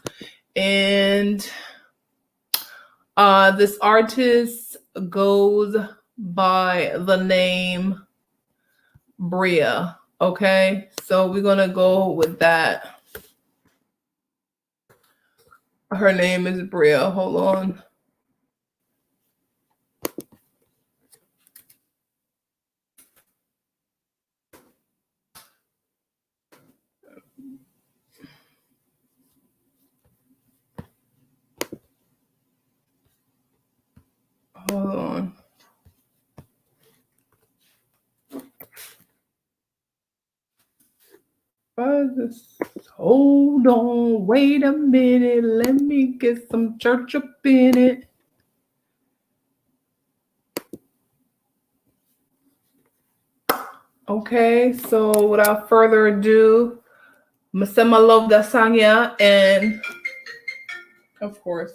And this artist goes by the name Bria. Okay, so we're gonna go with that. Her name is Bria. Hold on. Hold on. Hold on, wait a minute, let me get some church up in it. Okay, so without further ado, Masema Love Dasanya, and of course,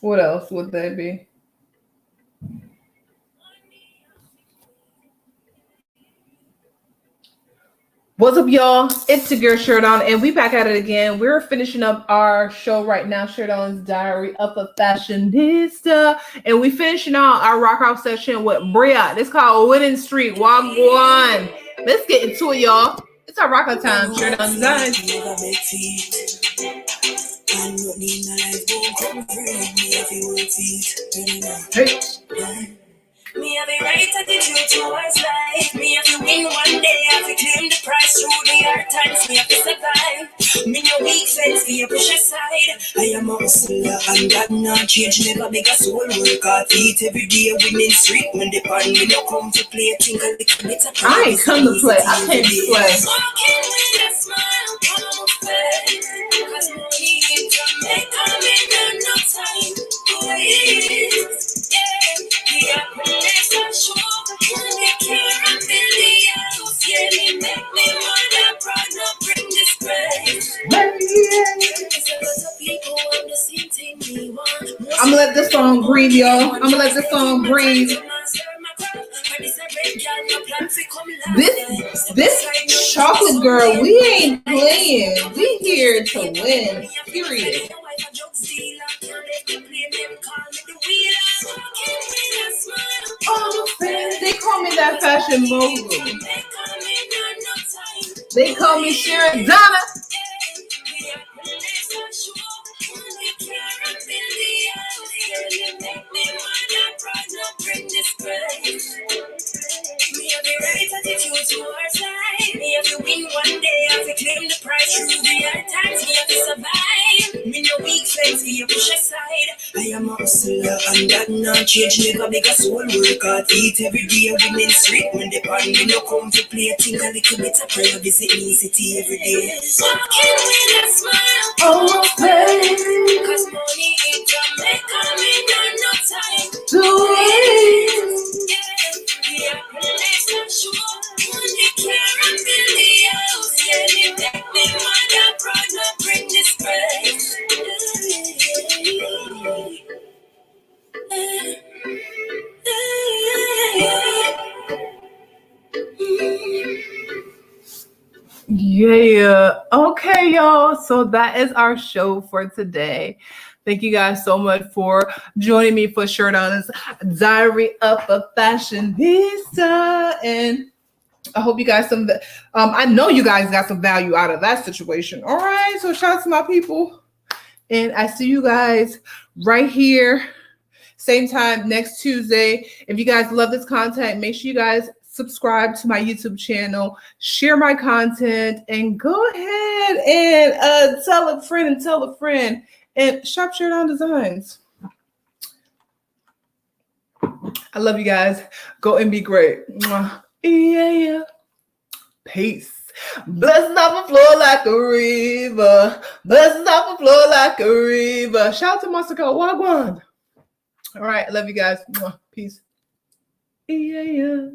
what else would that be? What's up, y'all? It's your girl Sheridonna, and we back at it again. We're finishing up our show right now, Sheridonna's Diary of a Fashionista, and we finishing out our rock out session with Bria. It's called Winning Street. Walk one. Let's get into it, y'all. It's our rock out time. Sheridonna's Diary. Hey. Me have the right attitude towards life. Me have to win one day. I have to claim the prize through the hard times. Me have to survive. Me no weak sense for your precious side. I am a hustler and that not change. Never make a soul work hard. Eat every day winning street. When the pan me no come to play. Think a little bit of I ain't come to play. I came to play. Walking with a smile on my face. Cause money ain't coming in no time. Please, yeah. Yeah, police are sure. When they care and billions, yeah, they make me mother proud. Not bring disgrace. There's a lot of people want the same thing we want. I'm gonna let this song breathe, y'all. I'm gonna let this song breathe. This chocolate girl, we ain't playing. We here to win. Period. Oh, they call me that fashion mogul. They call me Sheridonna. Me have the right attitude towards life. Me have to win one day. I have to claim the prize through the hard times. Me have to survive. Me no weak sense for your precious side. I am a hustler and that not change. Never make a soul work hard. Eat every day winning street. When the pan me no come to play. Think a little bit of prayer. Visit me city every day. Walking with a smile on my face. Cause money ain't coming on no time. Do it. Yeah, police are sure. When they care and billions, yeah, they make Yeah. Okay, y'all. So that is our show for today. Thank you guys so much for joining me for Sheridonna's Diary of a Fashionista. And I hope you guys I know you guys got some value out of that situation. All right. So shout out to my people. And I see you guys right here, same time next Tuesday. If you guys love this content, make sure you guys subscribe to my YouTube channel, share my content, and go ahead and tell a friend and shop Sheridonna Designs. I love you guys. Go and be great. Yeah. Peace. Blessings off the floor like a river. Blessings off the floor like a river. Shout out to Master Wagwan. All right. Love you guys. Peace. Yeah.